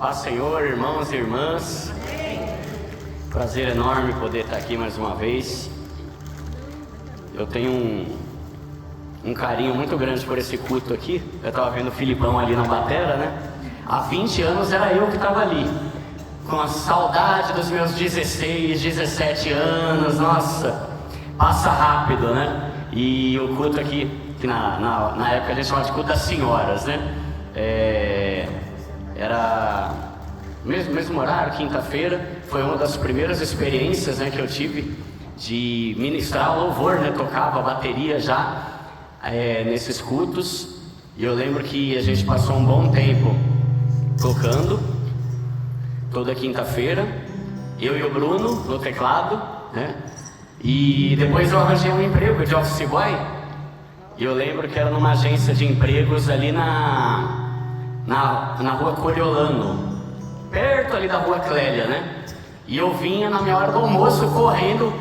Paz, Senhor, irmãos e irmãs. Prazer enorme poder estar aqui mais uma vez. Eu tenho um carinho muito grande por esse culto aqui. Eu estava vendo o Filipão ali na batera, né? Há 20 anos era eu que estava ali, com a saudade dos meus 16, 17 anos. Nossa, passa rápido, né? E o culto aqui, que na época a gente chamava de culto das senhoras, né? Era mesmo horário, quinta-feira. Foi uma das primeiras experiências, né, que eu tive de ministrar louvor, né? Tocava bateria já nesses cultos. E eu lembro que a gente passou um bom tempo tocando toda quinta-feira, eu e o Bruno no teclado, né? E depois eu arranjei um emprego de office boy. E eu lembro que era numa agência de empregos ali na rua Coriolano, perto ali da rua Clélia, né? E eu vinha na minha hora do almoço correndo,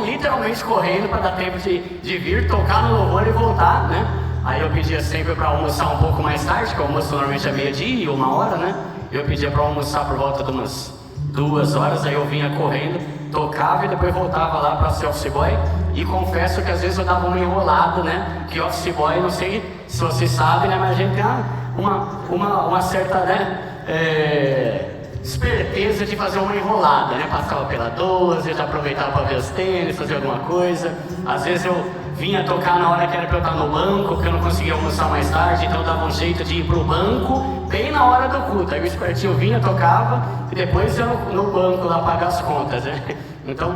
literalmente correndo, para dar tempo de vir tocar no louvor e voltar, né? Aí eu pedia sempre para almoçar um pouco mais tarde, que o almoço normalmente é meio-dia, 1h, né? Eu pedia para almoçar por volta de umas 2h, aí eu vinha correndo, tocava e depois voltava lá para ser office boy. E confesso que às vezes eu dava uma enrolada, né? Que office boy, não sei se vocês sabem, né? Mas a gente tem uma certa, né? Esperteza de fazer uma enrolada, né? Passava pela 12, já aproveitava para ver os tênis, fazer alguma coisa. Às vezes eu vinha tocar na hora que era para eu estar no banco, porque eu não conseguia almoçar mais tarde, então eu dava um jeito de ir pro banco bem na hora do culto. Aí o espertinho vinha, tocava e depois eu no banco lá pagar as contas, né? Então,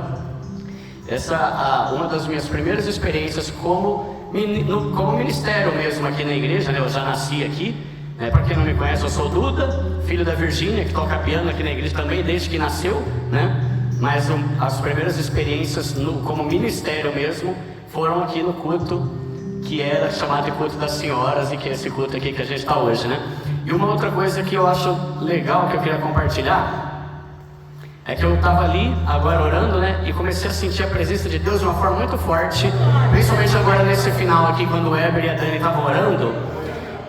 uma das minhas primeiras experiências como ministério mesmo aqui na igreja, né? Eu já nasci aqui. Para quem não me conhece, eu sou o Duda, filho da Virgínia, que toca piano aqui na igreja também desde que nasceu, né? Mas as primeiras experiências como ministério mesmo foram aqui no culto que era chamado de culto das senhoras, e que é esse culto aqui que a gente está hoje, né? E uma outra coisa que eu acho legal, que eu queria compartilhar, é que eu estava ali agora orando, né? E comecei a sentir a presença de Deus de uma forma muito forte, principalmente agora nesse final aqui, quando o Eber e a Dani estavam orando.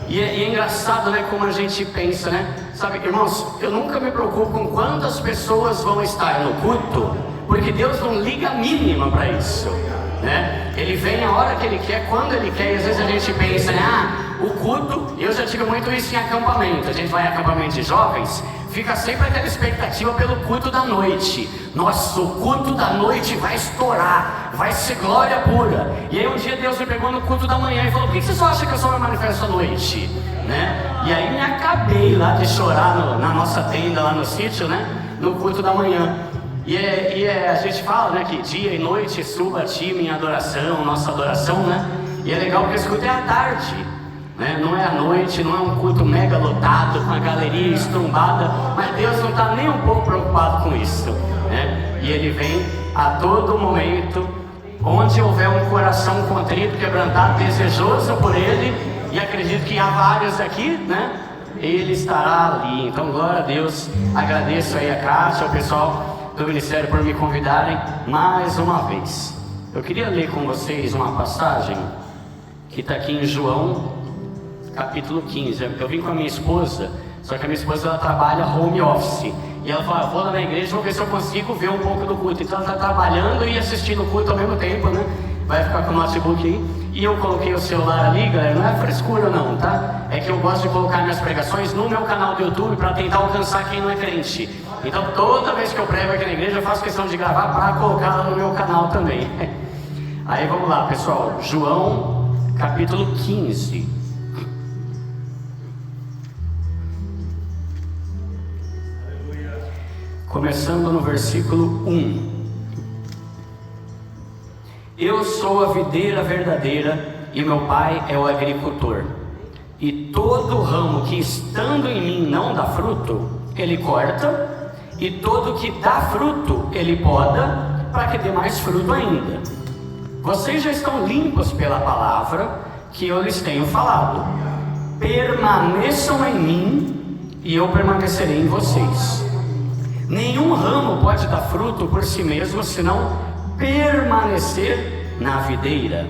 E é engraçado, né, como a gente pensa, né? Sabe, irmãos, eu nunca me preocupo com quantas pessoas vão estar no culto, porque Deus não liga a mínima para isso, né? Ele vem a hora que Ele quer, quando Ele quer. E às vezes a gente pensa, né? O culto, eu já tive muito isso em acampamento. A gente vai em acampamento de jovens, fica sempre aquela expectativa pelo culto da noite. Nossa, o culto da noite vai estourar, vai ser glória pura. E aí um dia Deus me pegou no culto da manhã e falou: por que você só acha que eu só me manifesto à noite? Né? E aí me acabei lá de chorar na nossa tenda lá no sítio, né? No culto da manhã. A gente fala, né, que dia e noite suba a ti minha adoração, nossa adoração, né? E é legal porque esse culto é à tarde, né? Não é à noite, não é um culto mega lotado, com a galeria estrumbada, mas Deus não está nem um pouco preocupado com isso, né? E Ele vem a todo momento, onde houver um coração contrito, quebrantado, desejoso por Ele, e acredito que há vários aqui, né? Ele estará ali. Então, glória a Deus. Agradeço aí a Kátia, ao pessoal do ministério, por me convidarem mais uma vez. Eu queria ler com vocês uma passagem que está aqui em João capítulo 15. Eu vim com a minha esposa, só que a minha esposa ela trabalha home office, e ela fala: vou lá na igreja, vou ver se eu consigo ver um pouco do culto. Então ela está trabalhando e assistindo o culto ao mesmo tempo, né? Vai ficar com o notebook aí. E eu coloquei o celular ali, galera, não é frescura não, tá? É que eu gosto de colocar minhas pregações no meu canal do YouTube para tentar alcançar quem não é crente. Então toda vez que eu prego aqui na igreja eu faço questão de gravar para colocar lá no meu canal também. Aí vamos lá, pessoal. João capítulo 15. Começando no versículo 1. Eu sou a videira verdadeira e meu pai é o agricultor. E todo ramo que estando em mim não dá fruto, ele corta, e todo que dá fruto, ele poda, para que dê mais fruto ainda. Vocês já estão limpos pela palavra que eu lhes tenho falado. Permaneçam em mim e eu permanecerei em vocês. Nenhum ramo pode dar fruto por si mesmo, senão permanecer na videira.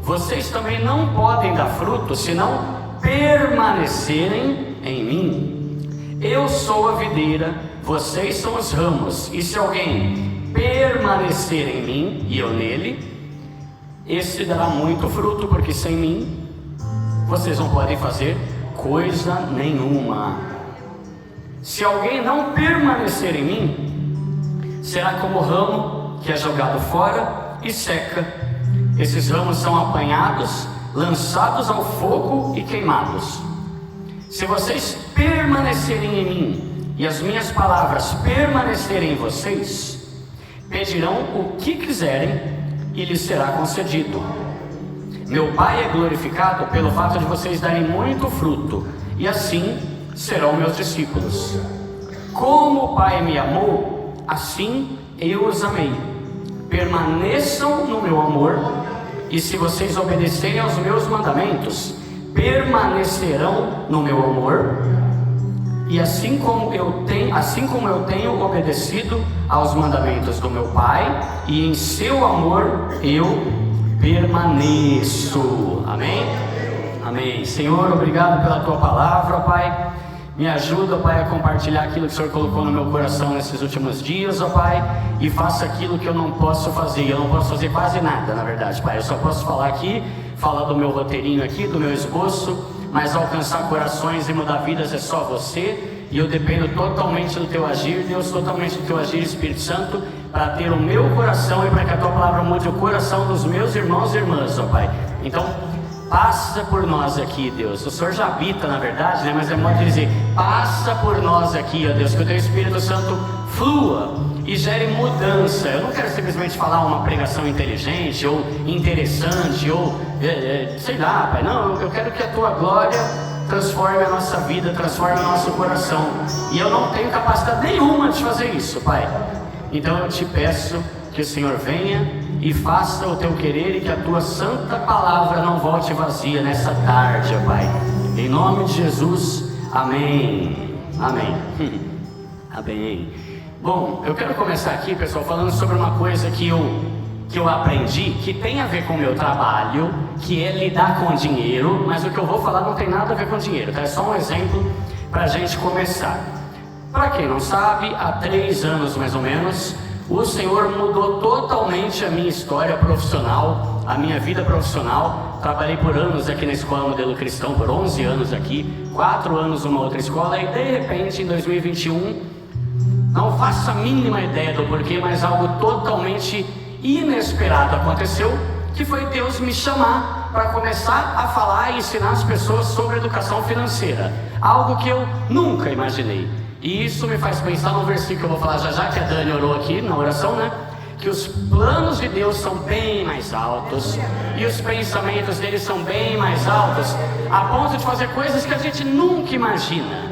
Vocês também não podem dar fruto, senão permanecerem em mim. Eu sou a videira, vocês são os ramos, e se alguém permanecer em mim e eu nele, esse dará muito fruto, porque sem mim vocês não podem fazer coisa nenhuma. Se alguém não permanecer em mim, será como o ramo que é jogado fora e seca. Esses ramos são apanhados, lançados ao fogo e queimados. Se vocês permanecerem em mim e as minhas palavras permanecerem em vocês, pedirão o que quiserem e lhes será concedido. Meu Pai é glorificado pelo fato de vocês darem muito fruto, e assim serão meus discípulos. Como o Pai me amou, assim eu os amei. Permaneçam no meu amor, e se vocês obedecerem aos meus mandamentos, permanecerão no meu amor, e assim como eu tenho obedecido aos mandamentos do meu Pai, e em seu amor eu permaneço. Amém? Amém. Senhor, obrigado pela tua palavra, Pai. Me ajuda, Pai, a compartilhar aquilo que o Senhor colocou no meu coração nesses últimos dias, ó Pai, e faça aquilo que eu não posso fazer. Eu não posso fazer quase nada, na verdade, Pai. Eu só posso falar aqui, falar do meu roteirinho aqui, do meu esboço, mas alcançar corações e mudar vidas é só você, e eu dependo totalmente do teu agir, Deus, totalmente do teu agir, Espírito Santo, para ter o meu coração e para que a tua palavra mude o coração dos meus irmãos e irmãs, ó Pai. Então, passa por nós aqui, Deus. O Senhor já habita, na verdade, né? Mas é modo de dizer, passa por nós aqui, ó Deus, que o teu Espírito Santo flua e gere mudança. Eu não quero simplesmente falar uma pregação inteligente ou interessante ou sei lá, Pai. Não, eu quero que a tua glória transforme a nossa vida, transforme o nosso coração, e eu não tenho capacidade nenhuma de fazer isso, Pai. Então eu te peço que o Senhor venha e faça o teu querer, e que a tua santa palavra não volte vazia nessa tarde, ó Pai. Em nome de Jesus, amém. Amém. Amém. Bom, eu quero começar aqui, pessoal, falando sobre uma coisa que eu aprendi, que tem a ver com o meu trabalho, que é lidar com dinheiro, mas o que eu vou falar não tem nada a ver com dinheiro, tá? É só um exemplo para a gente começar. Para quem não sabe, há 3 anos mais ou menos, o Senhor mudou totalmente a minha história profissional, a minha vida profissional. Trabalhei por anos aqui na Escola Modelo Cristão, por 11 anos aqui, 4 anos numa outra escola, e de repente em 2021, não faço a mínima ideia do porquê, mas algo totalmente inesperado aconteceu, que foi Deus me chamar para começar a falar e ensinar as pessoas sobre educação financeira, algo que eu nunca imaginei. E isso me faz pensar num versículo que eu vou falar já, que a Dani orou aqui na oração, né? Que os planos de Deus são bem mais altos e os pensamentos dele são bem mais altos, a ponto de fazer coisas que a gente nunca imagina.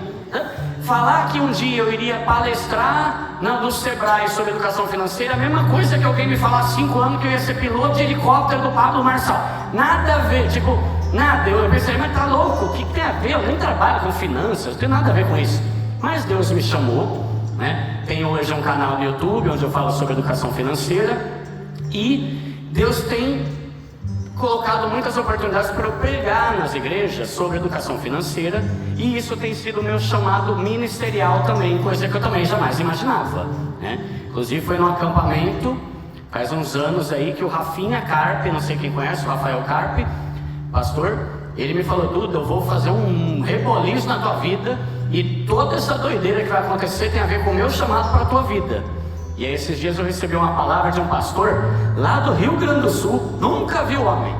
Falar que um dia eu iria palestrar no Sebrae sobre educação financeira, a mesma coisa que alguém me falar há 5 anos que eu ia ser piloto de helicóptero do Pablo Marçal. Nada a ver, tipo, nada. Eu pensei, mas tá louco, o que tem a ver? Eu nem trabalho com finanças, não tem nada a ver com isso. Mas Deus me chamou, né? Tenho hoje um canal no YouTube onde eu falo sobre educação financeira, e Deus tem colocado muitas oportunidades para eu pregar nas igrejas sobre educação financeira, e isso tem sido o meu chamado ministerial também, coisa que eu também jamais imaginava, né? Inclusive foi num acampamento, faz uns anos aí, que o Rafinha Carpe, não sei quem conhece, o Rafael Carpe, pastor, ele me falou: Duda, eu vou fazer um reboliço na tua vida, e toda essa doideira que vai acontecer tem a ver com o meu chamado para a tua vida. E aí esses dias eu recebi uma palavra de um pastor lá do Rio Grande do Sul, nunca vi o homem.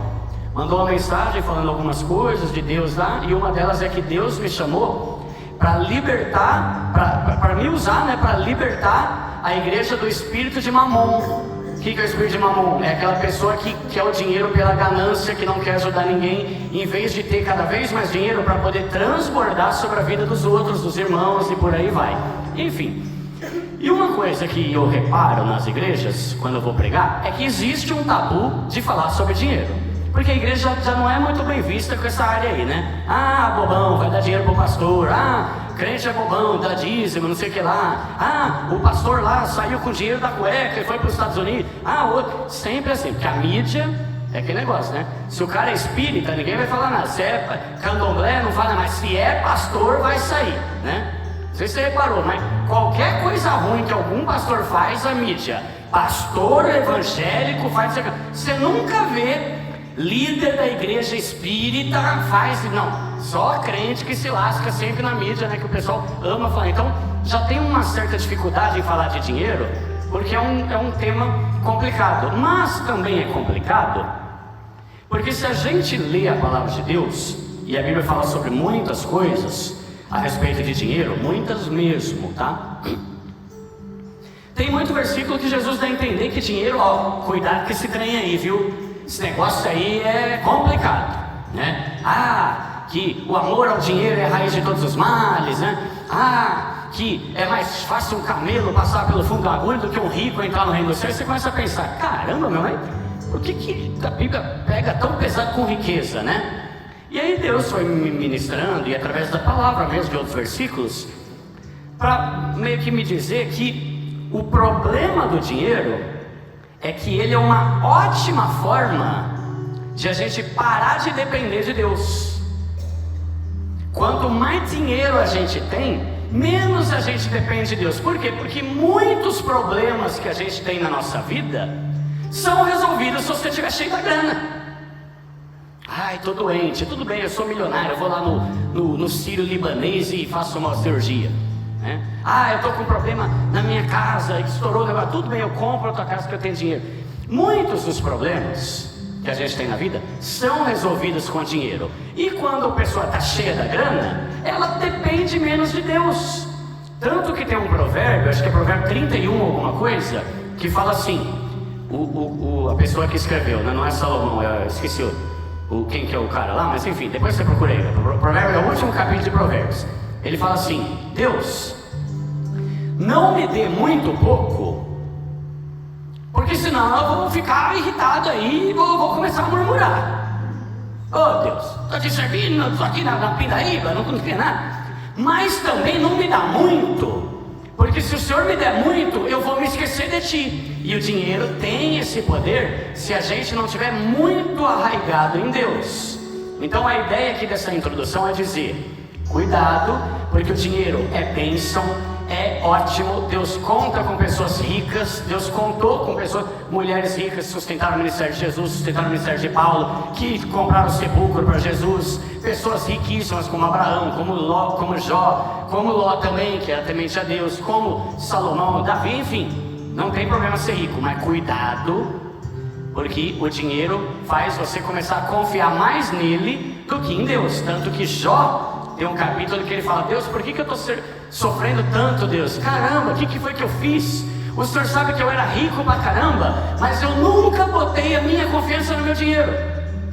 Mandou uma mensagem falando algumas coisas de Deus lá, e uma delas é que Deus me chamou para libertar, para me usar, né, para libertar a igreja do espírito de Mamon. O que é o espírito de Mamon? É aquela pessoa que quer o dinheiro pela ganância, que não quer ajudar ninguém, em vez de ter cada vez mais dinheiro para poder transbordar sobre a vida dos outros, dos irmãos, e por aí vai. Enfim. E uma coisa que eu reparo nas igrejas, quando eu vou pregar, é que existe um tabu de falar sobre dinheiro. Porque a igreja já não é muito bem vista com essa área aí, né? Ah, bobão, vai dar dinheiro pro pastor. Ah, crente é bobão, dá dízimo, não sei o que lá. Ah, o pastor lá saiu com dinheiro da cueca e foi para os Estados Unidos. Ah, outro. Sempre assim, porque a mídia é aquele negócio, né? Se o cara é espírita, ninguém vai falar nada. Se é candomblé, não fala, mas se é pastor, vai sair, né? sei se você reparou, mas qualquer coisa ruim que algum pastor faz, a mídia, pastor evangélico faz, você nunca vê líder da igreja espírita faz, não, só crente que se lasca sempre na mídia, né, que o pessoal ama falar. Então já tem uma certa dificuldade em falar de dinheiro, porque é um tema complicado, mas também é complicado, porque se a gente lê a palavra de Deus, e a Bíblia fala sobre muitas coisas a respeito de dinheiro, muitas mesmo, tá? Tem muito versículo que Jesus dá a entender que dinheiro, ó, cuidado com esse trem aí, viu? Esse negócio aí é complicado, né? Que o amor ao dinheiro é a raiz de todos os males, né? Que é mais fácil um camelo passar pelo fundo da agulha do que um rico entrar no reino do céu. E você começa a pensar, caramba, meu mãe, por que a Bíblia pega tão pesado com riqueza, né? E aí Deus foi me ministrando, e através da palavra mesmo, de outros versículos, para meio que me dizer que o problema do dinheiro é que ele é uma ótima forma de a gente parar de depender de Deus. Quanto mais dinheiro a gente tem, menos a gente depende de Deus. Por quê? Porque muitos problemas que a gente tem na nossa vida são resolvidos se você estiver cheio da grana. Tô doente, tudo bem, eu sou milionário, eu vou lá no Sírio libanês e faço uma cirurgia, né? Eu estou com um problema na minha casa, estourou o negócio, tudo bem, eu compro a tua casa que eu tenho dinheiro. Muitos dos problemas que a gente tem na vida são resolvidos com dinheiro. E quando a pessoa está cheia da grana, ela depende menos de Deus. Tanto que tem um provérbio, acho que é provérbio 31 alguma coisa, que fala assim, a pessoa que escreveu, né? Não é Salomão, eu esqueci quem que é o cara lá, mas enfim, depois você procura aí. O provérbio é o último capítulo de Provérbios. Ele fala assim: Deus, não me dê muito pouco, porque senão eu vou ficar irritado aí e vou começar a murmurar. Deus, estou te servindo, estou aqui na pindaíba, não tenho nada. Mas também não me dá muito, porque se o Senhor me der muito, eu vou me esquecer de Ti. E o dinheiro tem esse poder se a gente não estiver muito arraigado em Deus. Então a ideia aqui dessa introdução é dizer: cuidado, porque o dinheiro é bênção, é ótimo. Deus conta com pessoas ricas, Deus contou com mulheres ricas que sustentaram o ministério de Jesus, sustentaram o ministério de Paulo, que compraram o sepulcro para Jesus, pessoas riquíssimas como Abraão, como Jó, como Ló também, que era temente a Deus, como Salomão, Davi, enfim. Não tem problema ser rico, mas cuidado, porque o dinheiro faz você começar a confiar mais nele do que em Deus. Tanto que Jó tem um capítulo que ele fala: Deus, por que eu estou sofrendo tanto, Deus? Caramba, o que foi que eu fiz? O Senhor sabe que eu era rico pra caramba, mas eu nunca botei a minha confiança no meu dinheiro.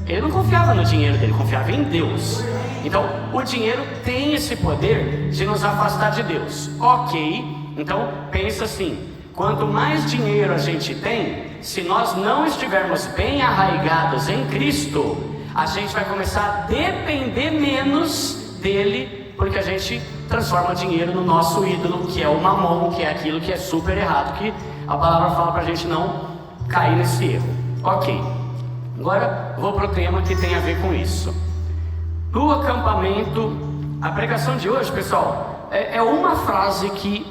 Ele não confiava no dinheiro dele, confiava em Deus. Então o dinheiro tem esse poder de nos afastar de Deus. Ok, então pensa assim: quanto mais dinheiro a gente tem, se nós não estivermos bem arraigados em Cristo, a gente vai começar a depender menos dele, porque a gente transforma o dinheiro no nosso ídolo, que é o mamon, que é aquilo que é super errado, que a palavra fala para a gente não cair nesse erro. Ok, agora vou para o tema que tem a ver com isso. No acampamento, a pregação de hoje, pessoal, é uma frase que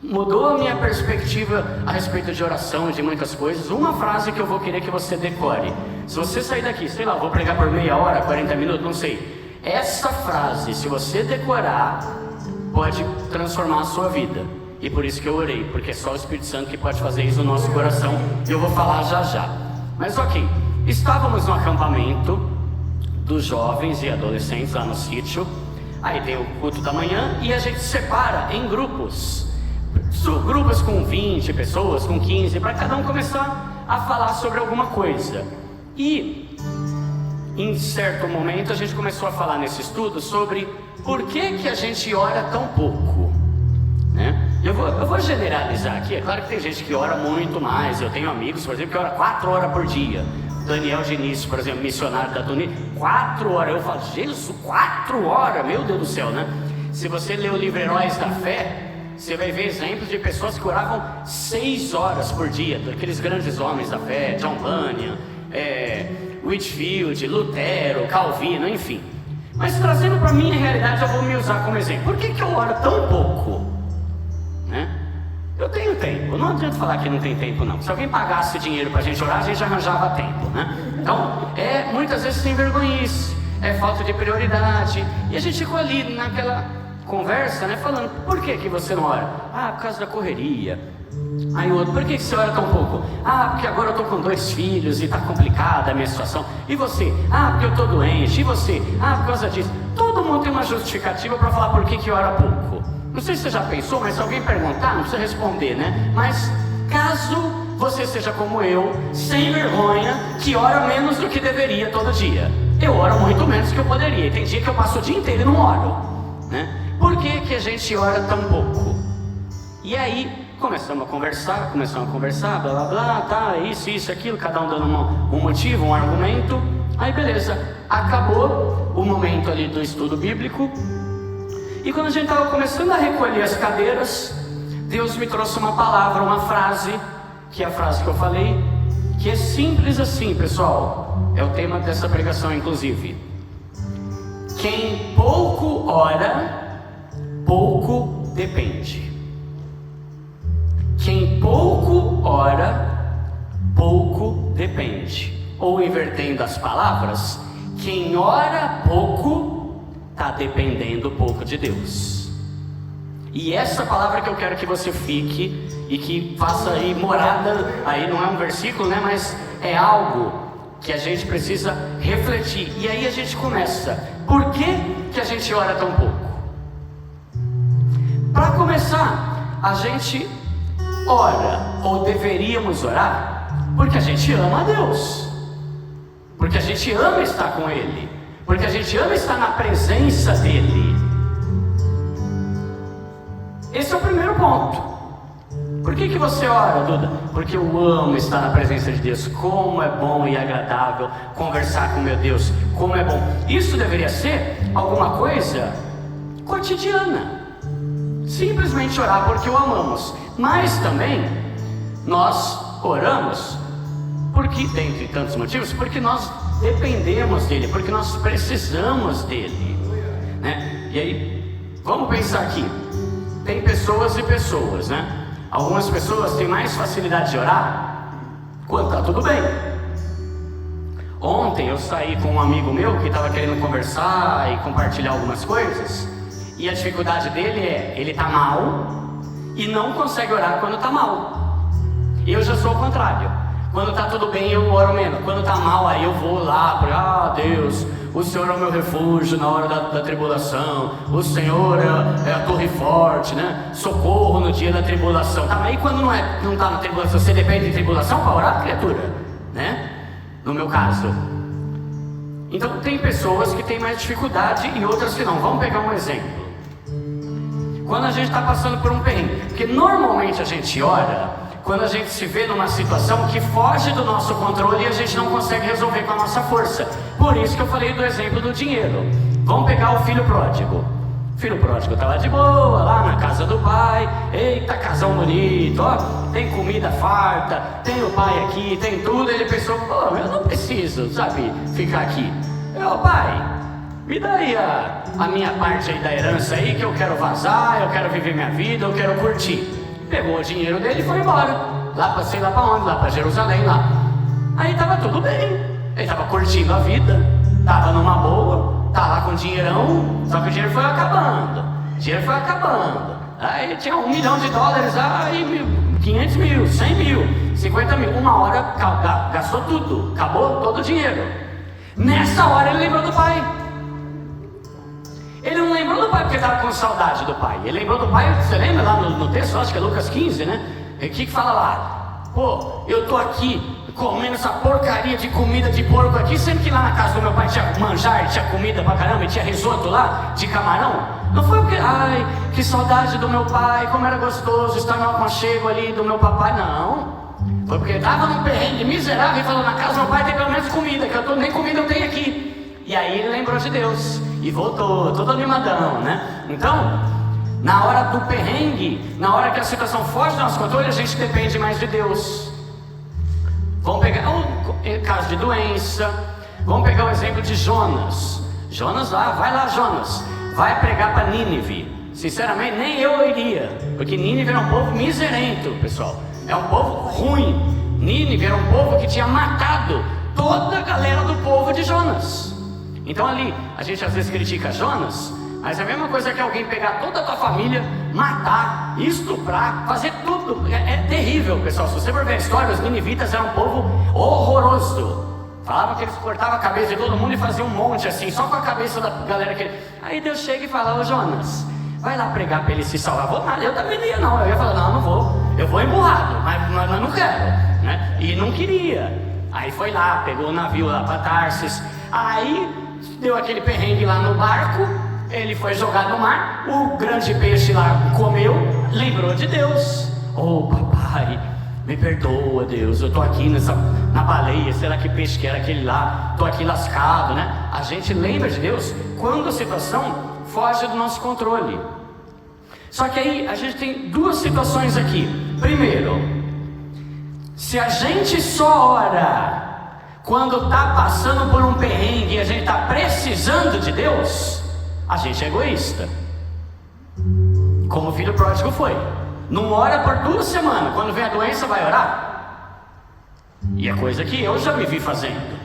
mudou a minha perspectiva a respeito de oração e de muitas coisas. Uma frase que eu vou querer que você decore. Se você sair daqui, sei lá, vou pregar por meia hora, 40 minutos, não sei. Essa frase, se você decorar, pode transformar a sua vida. E por isso que eu orei, porque é só o Espírito Santo que pode fazer isso no nosso coração. E eu vou falar já já. Mas ok, estávamos no acampamento dos jovens e adolescentes lá no sítio. Aí tem o culto da manhã e a gente separa em grupos. Grupos com 20 pessoas, com 15, para cada um começar a falar sobre alguma coisa. E em certo momento a gente começou a falar nesse estudo sobre por que a gente ora tão pouco, né? Eu vou generalizar aqui. É claro que tem gente que ora muito mais. Eu tenho amigos, por exemplo, que ora 4 horas por dia. Daniel Diniz, por exemplo, missionário da Tuni, 4 horas. Eu falo: Jesus, 4 horas, meu Deus do céu, né? Se você ler o livro Heróis da Fé, você vai ver exemplos de pessoas que oravam 6 horas por dia, daqueles grandes homens da fé, John Bunyan, Whitefield, Lutero, Calvino, enfim. Mas trazendo para a minha realidade, eu vou me usar como exemplo. Por que eu oro tão pouco? Né? Eu tenho tempo, não adianta falar que não tem tempo não. Se alguém pagasse dinheiro para a gente orar, a gente arranjava tempo, né? Então, muitas vezes sem vergonhice, falta de prioridade. E a gente ficou ali naquela conversa, né? Falando, por que você não ora? Por causa da correria. Aí o outro, por que você ora tão pouco? Porque agora eu estou com 2 filhos e está complicada a minha situação. E você? Porque eu estou doente. E você? Por causa disso. Todo mundo tem uma justificativa para falar por que ora pouco. Não sei se você já pensou, mas se alguém perguntar, não precisa responder, né? Mas caso você seja como eu, sem vergonha, que ora menos do que deveria todo dia. Eu oro muito menos do que eu poderia. Tem dia que eu passo o dia inteiro e não oro, né? Por que a gente ora tão pouco? E aí começamos a conversar, blá blá blá, tá, isso, aquilo, cada um dando um motivo, um argumento. Aí beleza, acabou o momento ali do estudo bíblico. E quando a gente estava começando a recolher as cadeiras, Deus me trouxe uma palavra, uma frase, que é a frase que eu falei, que é simples assim, pessoal. É o tema dessa pregação, inclusive. Quem pouco ora, pouco depende. Quem pouco ora, pouco depende. Ou invertendo as palavras, quem ora pouco, está dependendo pouco de Deus. E essa palavra que eu quero que você fique e que faça aí morada, aí não é um versículo, né, mas é algo que a gente precisa refletir. E aí a gente começa. Por que a gente ora tão pouco? Para começar, a gente ora, ou deveríamos orar, porque a gente ama a Deus, porque a gente ama estar com Ele, porque a gente ama estar na presença dEle. Esse é o primeiro ponto. Por que você ora, Duda? Porque eu amo estar na presença de Deus. Como é bom e agradável conversar com meu Deus. Como é bom. Isso deveria ser alguma coisa cotidiana. Simplesmente orar porque o amamos. Mas também nós oramos porque, dentre tantos motivos, porque nós dependemos dele, porque nós precisamos dele, né? E aí, vamos pensar aqui. Tem pessoas e pessoas, né? Algumas pessoas têm mais facilidade de orar quando tá tudo bem. Ontem eu saí com um amigo meu que estava querendo conversar e compartilhar algumas coisas. E a dificuldade dele ele tá mal e não consegue orar quando tá mal. Eu já sou o contrário. Quando tá tudo bem eu oro menos. Quando tá mal aí eu vou lá, Deus, o Senhor é o meu refúgio na hora da tribulação. O Senhor é a torre forte, né? Socorro no dia da tribulação. Tá, mas aí quando não tá na tribulação, você depende de tribulação para orar, criatura, né? No meu caso. Então tem pessoas que têm mais dificuldade e outras que não. Vamos pegar um exemplo. Quando a gente está passando por um perrengue, porque normalmente a gente ora quando a gente se vê numa situação que foge do nosso controle e a gente não consegue resolver com a nossa força. Por isso que eu falei do exemplo do dinheiro. Vamos pegar o filho pródigo. O filho pródigo está lá de boa, lá na casa do pai. Eita, casão bonito, ó, tem comida farta, tem o pai aqui, tem tudo. Ele pensou, eu não preciso, sabe, ficar aqui. Pai, me dá aí a minha parte aí da herança aí, que eu quero vazar, eu quero viver minha vida, eu quero curtir. Pegou o dinheiro dele e foi embora. Lá sei lá pra onde, lá pra Jerusalém, lá. Aí tava tudo bem. Ele tava curtindo a vida, tava numa boa, tava lá com dinheirão, só que o dinheiro foi acabando. Aí tinha $1 milhão, aí 500 mil, 100 mil, 50 mil. Uma hora gastou tudo, acabou todo o dinheiro. Nessa hora ele lembrou do pai. Ele não lembrou do pai porque estava com saudade do pai. Ele lembrou do pai, você lembra lá no texto, acho que é Lucas 15, né? O que fala lá? Eu tô aqui comendo essa porcaria de comida de porco aqui, sendo que lá na casa do meu pai tinha manjar, tinha comida pra caramba, e tinha risoto lá, de camarão. Não foi porque, que saudade do meu pai, como era gostoso estar no aconchego ali do meu papai, não. Foi porque ele tava num perrengue miserável e falou, na casa do meu pai tem pelo menos comida, que nem comida eu tenho aqui. E aí ele lembrou de Deus. E voltou, todo animadão, né? Então, na hora do perrengue, na hora que a situação foge do nosso controle, a gente depende mais de Deus. Vamos pegar o caso de doença. Vamos pegar o exemplo de Jonas. Jonas lá, vai lá Jonas, vai pregar para Nínive. Sinceramente, nem eu iria, porque Nínive era um povo miserento, pessoal. É um povo ruim. Nínive era um povo que tinha matado toda a galera do povo de Jonas. Então ali, a gente às vezes critica Jonas, mas é a mesma coisa que alguém pegar toda a tua família, matar, estuprar, fazer tudo. É terrível, pessoal. Se você for ver a história, os ninivitas eram um povo horroroso. Falavam que eles cortavam a cabeça de todo mundo e faziam um monte assim, só com a cabeça da galera que... Aí Deus chega e fala: ô Jonas, vai lá pregar para ele se salvar. Vou nada, eu também não ia não. Eu ia falar: não vou, eu vou emburrado, mas não quero, né? E não queria. Aí foi lá, pegou o navio lá para Tarsis. Aí deu aquele perrengue lá no barco. Ele foi jogado no mar, o grande peixe lá comeu, lembrou de Deus. Oh papai, me perdoa Deus, eu tô aqui na baleia, será que peixe que era aquele lá? Tô aqui lascado, né? A gente lembra de Deus quando a situação foge do nosso controle. Só que aí a gente tem duas situações aqui. Primeiro, se a gente só ora quando está passando por um perrengue e a gente está precisando de Deus, a gente é egoísta, como o filho pródigo foi. Não ora por 2 semanas, quando vem a doença vai orar. E é coisa que eu já me vi fazendo.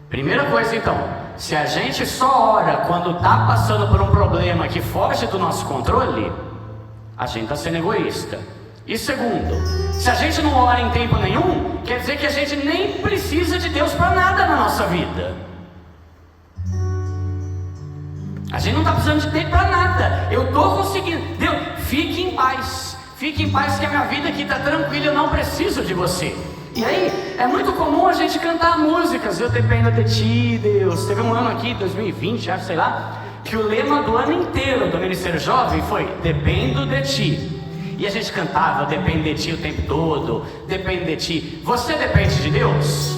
Primeira coisa então, se a gente só ora quando está passando por um problema que foge do nosso controle, a gente está sendo egoísta. E segundo, se a gente não ora em tempo nenhum, quer dizer que a gente nem precisa de Deus para nada na nossa vida. A gente não está precisando de Deus para nada. Eu estou conseguindo. Deus, fique em paz. Fique em paz que a minha vida aqui está tranquila, eu não preciso de você. E aí, é muito comum a gente cantar músicas: eu dependo de ti, Deus. Teve um ano aqui, 2020, acho, sei lá, que o lema do ano inteiro do Ministério Jovem foi: dependo de ti. E a gente cantava: depende de ti o tempo todo, depende de ti. Você depende de Deus?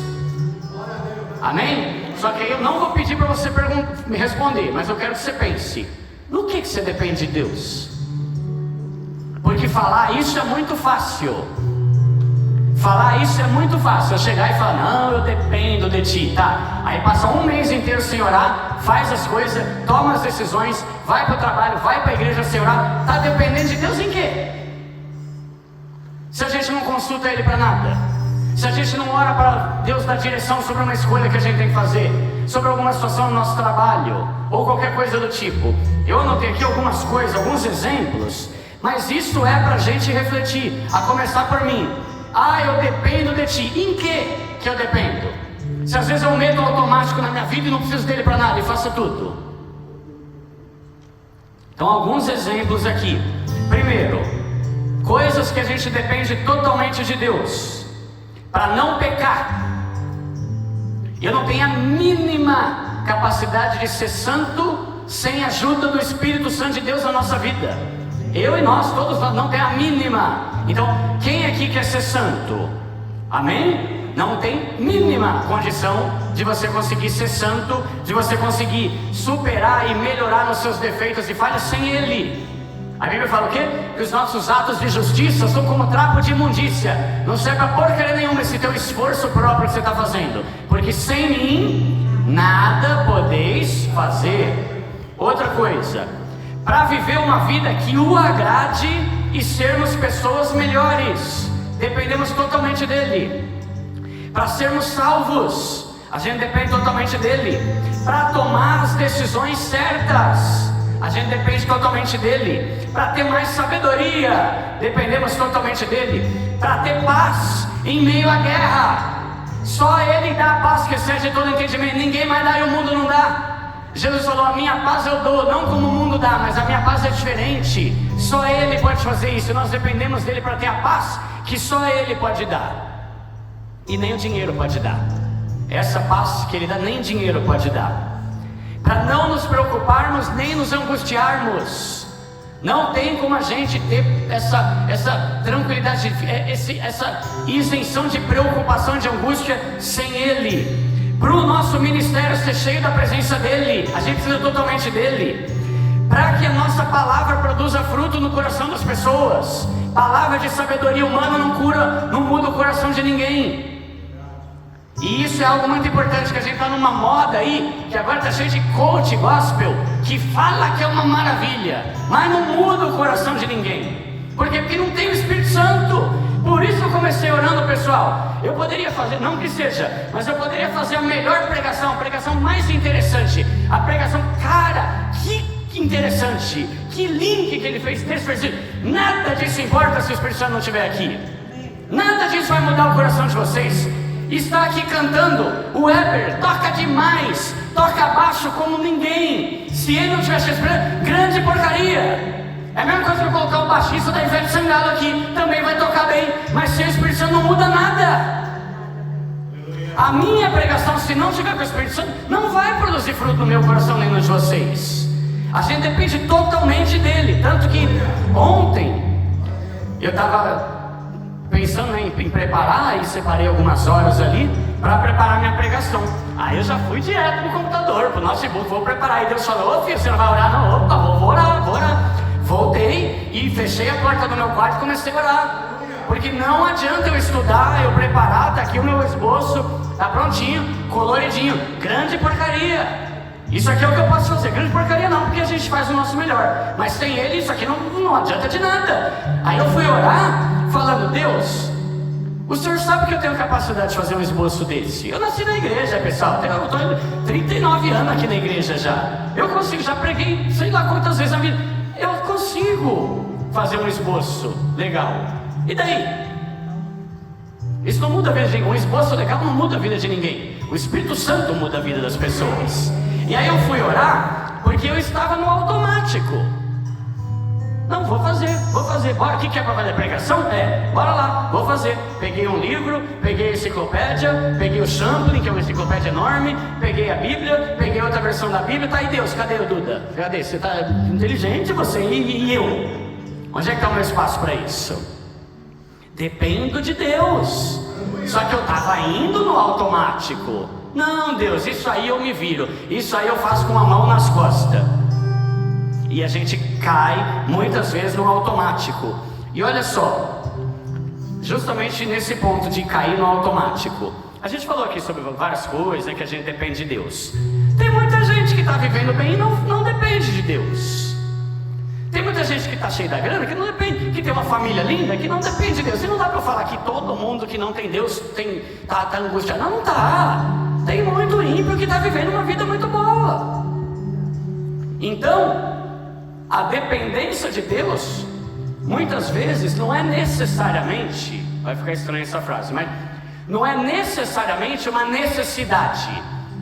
Amém? Só que eu não vou pedir para você me responder, mas eu quero que você pense: no que você depende de Deus? Porque falar isso é muito fácil. Falar isso é muito fácil. Eu chegar e falar: não, eu dependo de ti, tá? Aí passa um mês inteiro sem orar, faz as coisas, toma as decisões, vai para o trabalho, vai para a igreja sem orar. Tá dependendo de Deus em quê? Se a gente não consulta Ele para nada, se a gente não ora para Deus dar direção sobre uma escolha que a gente tem que fazer, sobre alguma situação no nosso trabalho, ou qualquer coisa do tipo. Eu anotei aqui algumas coisas, alguns exemplos, mas isso é para a gente refletir, a começar por mim. Eu dependo de ti. Em que eu dependo? Se às vezes eu meto automático na minha vida e não preciso dele para nada e faço tudo. Então, alguns exemplos aqui. Primeiro, coisas que a gente depende totalmente de Deus para não pecar. Eu não tenho a mínima capacidade de ser santo sem a ajuda do Espírito Santo de Deus na nossa vida. Eu e nós, todos nós, não tem a mínima. Então, quem aqui quer ser santo? Amém? Não tem mínima condição de você conseguir ser santo, de você conseguir superar e melhorar nos seus defeitos e falhas sem Ele. A Bíblia fala o quê? Que os nossos atos de justiça são como trapo de imundícia. Não serve para porcaria nenhuma esse teu esforço próprio que você está fazendo, porque sem mim nada podeis fazer. Outra coisa, para viver uma vida que o agrade e sermos pessoas melhores, dependemos totalmente dele. Para sermos salvos, a gente depende totalmente dele. Para tomar as decisões certas, a gente depende totalmente dele. Para ter mais sabedoria, dependemos totalmente dele. Para ter paz em meio à guerra, só Ele dá a paz que excede todo entendimento. Ninguém mais dá e o mundo não dá. Jesus falou: a minha paz eu dou, não como o mundo dá, mas a minha paz é diferente. Só Ele pode fazer isso. Nós dependemos dele para ter a paz que só Ele pode dar. E nem o dinheiro pode dar. Essa paz que Ele dá, nem dinheiro pode dar. Para não nos preocuparmos, nem nos angustiarmos. Não tem como a gente ter essa tranquilidade, essa isenção de preocupação, de angústia sem Ele. Para o nosso ministério ser cheio da presença dEle, a gente precisa totalmente dEle. Para que a nossa palavra produza fruto no coração das pessoas. Palavra de sabedoria humana não muda o coração de ninguém. E isso é algo muito importante, que a gente está numa moda aí, que agora está cheio de coach gospel, que fala que é uma maravilha, mas não muda o coração de ninguém. Por quê? Porque não tem o Espírito Santo. Por isso eu comecei orando, pessoal. Eu poderia fazer, não que seja, mas eu poderia fazer a melhor pregação, a pregação mais interessante, a pregação, cara, que interessante, que link que ele fez nesse versículo. Nada disso importa se o Espírito Santo não estiver aqui. Nada disso vai mudar o coração de vocês. Está aqui cantando, o Weber toca demais, toca baixo como ninguém. Se ele não tivesse esperando, grande porcaria. É a mesma coisa que eu colocar o baixista da Ivete Sangalo aqui, também vai tocar bem, mas sem o Espírito Santo não muda nada. A minha pregação, se não tiver com o Espírito Santo, não vai produzir fruto no meu coração nem no de vocês. A gente depende totalmente dele. Tanto que ontem eu estava pensando em preparar, e separei algumas horas ali para preparar minha pregação. Aí eu já fui direto no computador, pro notebook, vou preparar. E Deus falou: ô filho, você não vai orar não? Opa, vou orar. Voltei e fechei a porta do meu quarto e comecei a orar. Porque não adianta eu estudar, eu preparar, tá aqui o meu esboço, tá prontinho, coloridinho, grande porcaria. Isso aqui é o que eu posso fazer, grande porcaria não, porque a gente faz o nosso melhor. Mas sem ele, isso aqui não adianta de nada. Aí eu fui orar, falando: Deus, o Senhor sabe que eu tenho capacidade de fazer um esboço desse. Eu nasci na igreja, pessoal, eu estou 39 anos aqui na igreja já. Eu consigo, já preguei sei lá quantas vezes na vida. Eu consigo fazer um esboço legal. E daí? Isso não muda a vida de ninguém. Um esboço legal não muda a vida de ninguém. O Espírito Santo muda a vida das pessoas. E aí eu fui orar porque eu estava no automático. Não, vou fazer. Bora, o que é para fazer? Pregação? Bora lá, vou fazer. Peguei um livro, peguei a enciclopédia, peguei o Champlin, que é uma enciclopédia enorme, peguei a Bíblia, peguei outra versão da Bíblia. Tá aí, Deus, cadê o Duda? Cadê? Você tá inteligente, você e eu. Onde é que está o meu espaço para isso? Dependo de Deus. Só que eu estava indo no automático. Não, Deus, isso aí eu me viro. Isso aí eu faço com a mão nas costas. E a gente cai muitas vezes no automático. E olha só, justamente nesse ponto de cair no automático, a gente falou aqui sobre várias coisas, que a gente depende de Deus. Tem muita gente que está vivendo bem e não depende de Deus. Tem muita gente que está cheia da grana, que não depende, que tem uma família linda, que não depende de Deus. E não dá para falar que todo mundo que não tem Deus tá angustiado. Não está. Tem muito ímpio que está vivendo uma vida muito boa. Então, a dependência de Deus, muitas vezes, não é necessariamente, vai ficar estranha essa frase, mas não é necessariamente uma necessidade.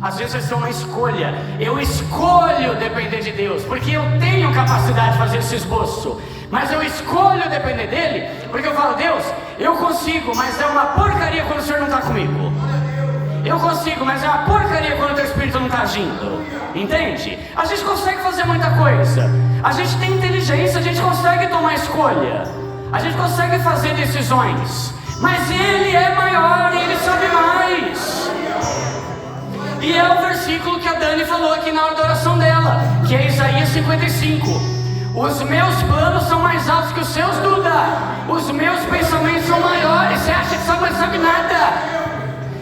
Às vezes é uma escolha. Eu escolho depender de Deus, porque eu tenho capacidade de fazer esse esboço. Mas eu escolho depender dele, porque eu falo: Deus, eu consigo, mas é uma porcaria quando o Senhor não está comigo. Eu consigo, mas é uma porcaria quando o teu Espírito não está agindo. Entende? A gente consegue fazer muita coisa. A gente tem inteligência, a gente consegue tomar escolha. A gente consegue fazer decisões. Mas Ele é maior e Ele sabe mais. E é o versículo que a Dani falou aqui na hora da oração dela, que é Isaías 55. Os meus planos são mais altos que os seus, Duda. Os meus pensamentos são maiores. Você acha que você não sabe nada?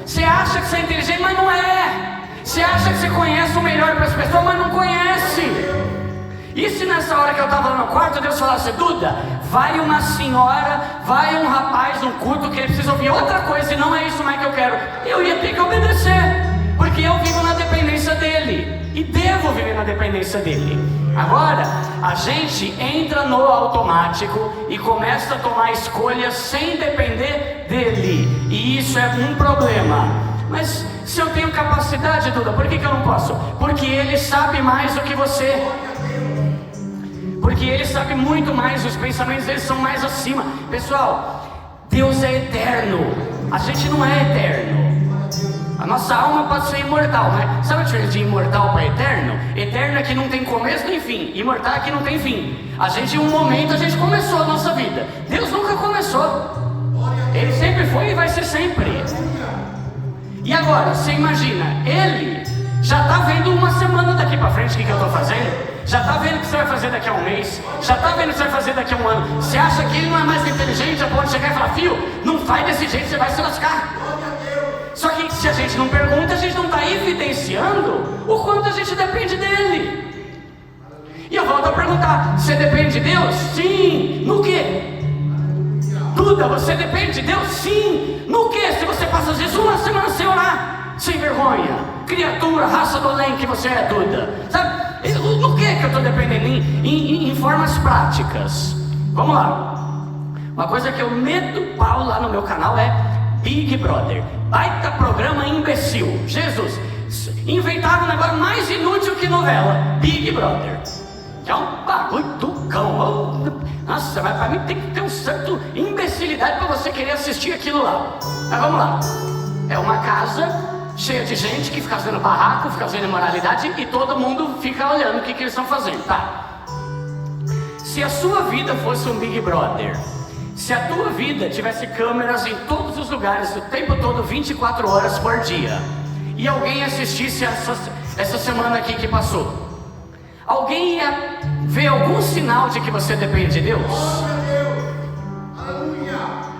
Você acha que você é inteligente, mas não é. Você acha que você conhece o melhor para as pessoas, mas não conhece. E se nessa hora que eu estava lá no quarto, Deus falasse: Duda, vai uma senhora, vai um rapaz num culto que ele precisa ouvir outra coisa, e não é isso mais que eu quero, eu ia ter que obedecer, porque eu vivo na dependência dele, e devo viver na dependência dele. Agora, a gente entra no automático e começa a tomar escolhas sem depender dele, e isso é um problema. Mas se eu tenho capacidade, Duda, por que eu não posso? Porque ele sabe mais do que você. Porque ele sabe muito mais, os pensamentos dele são mais acima. Pessoal, Deus é eterno, a gente não é eterno. A nossa alma pode ser imortal, mas sabe a diferença de imortal para eterno? Eterno é que não tem começo nem fim, imortal é que não tem fim. A gente, em um momento, a gente começou a nossa vida. Deus nunca começou. Ele sempre foi e vai ser sempre. E agora, você imagina, Ele já está vendo uma semana daqui para frente o que eu estou fazendo? Já está vendo o que você vai fazer daqui a um mês? Já está vendo o que você vai fazer daqui a um ano? Você acha que Ele não é mais inteligente a ponto de chegar e falar: filho, não faz desse jeito, você vai se lascar. Só que se a gente não pergunta, a gente não está evidenciando o quanto a gente depende dele. E eu volto a perguntar: você depende de Deus? Sim. No quê? Duda, você depende de Deus? Sim. No quê? Se você passa às vezes uma semana sem orar, sem vergonha, criatura, raça do além que você é, Duda, sabe? No que eu estou dependendo? Em formas práticas. Vamos lá. Uma coisa que eu meto pau lá no meu canal é Big Brother. Baita programa imbecil. Jesus, inventaram um negócio mais inútil que novela. Big Brother. Que é um bagulho do cão. Nossa, mas para mim tem que ter um certo imbecilidade para você querer assistir aquilo lá. Mas vamos lá. É uma casa cheia de gente que fica fazendo barraco, fica fazendo imoralidade, e todo mundo fica olhando o que eles estão fazendo, tá? Se a sua vida fosse um Big Brother, se a tua vida tivesse câmeras em todos os lugares, o tempo todo, 24 horas por dia, e alguém assistisse essa semana aqui que passou, alguém ia ver algum sinal de que você depende de Deus?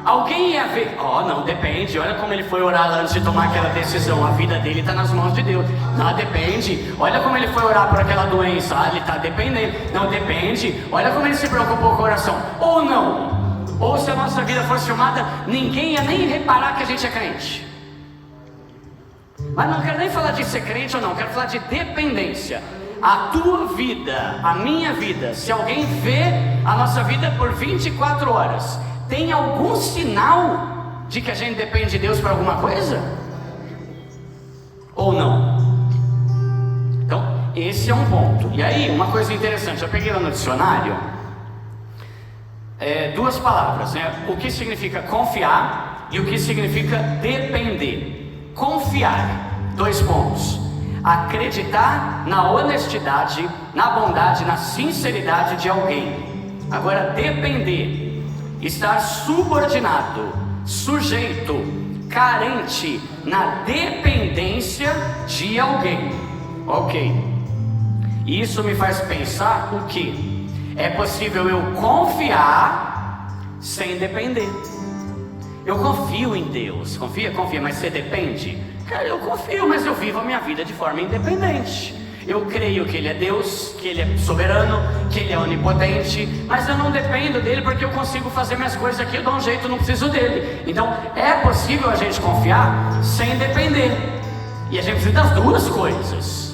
Alguém ia ver, não, depende, olha como ele foi orar antes de tomar aquela decisão, a vida dele está nas mãos de Deus. Não, depende, olha como ele foi orar por aquela doença, ele está dependendo. Não, depende, olha como ele se preocupou com a oração. Ou não, ou se a nossa vida fosse filmada, ninguém ia nem reparar que a gente é crente. Mas não quero nem falar de ser crente ou não, quero falar de dependência. A tua vida, a minha vida, se alguém vê a nossa vida por 24 horas, tem algum sinal de que a gente depende de Deus para alguma coisa? Ou não? Então, esse é um ponto. E aí, uma coisa interessante, eu peguei lá no dicionário, duas palavras, né? O que significa confiar e o que significa depender. Confiar, 2 pontos. Acreditar na honestidade, na bondade, na sinceridade de alguém. Agora, depender, estar subordinado, sujeito, carente, na dependência de alguém. Ok. Isso me faz pensar o que? É possível eu confiar sem depender. Eu confio em Deus. Confia, mas você depende? Cara, eu confio, mas eu vivo a minha vida de forma independente. Eu creio que Ele é Deus, que Ele é soberano, que Ele é onipotente, mas eu não dependo dEle porque eu consigo fazer minhas coisas aqui, eu dou um jeito, não preciso dEle. Então é possível a gente confiar sem depender, e a gente precisa das duas coisas.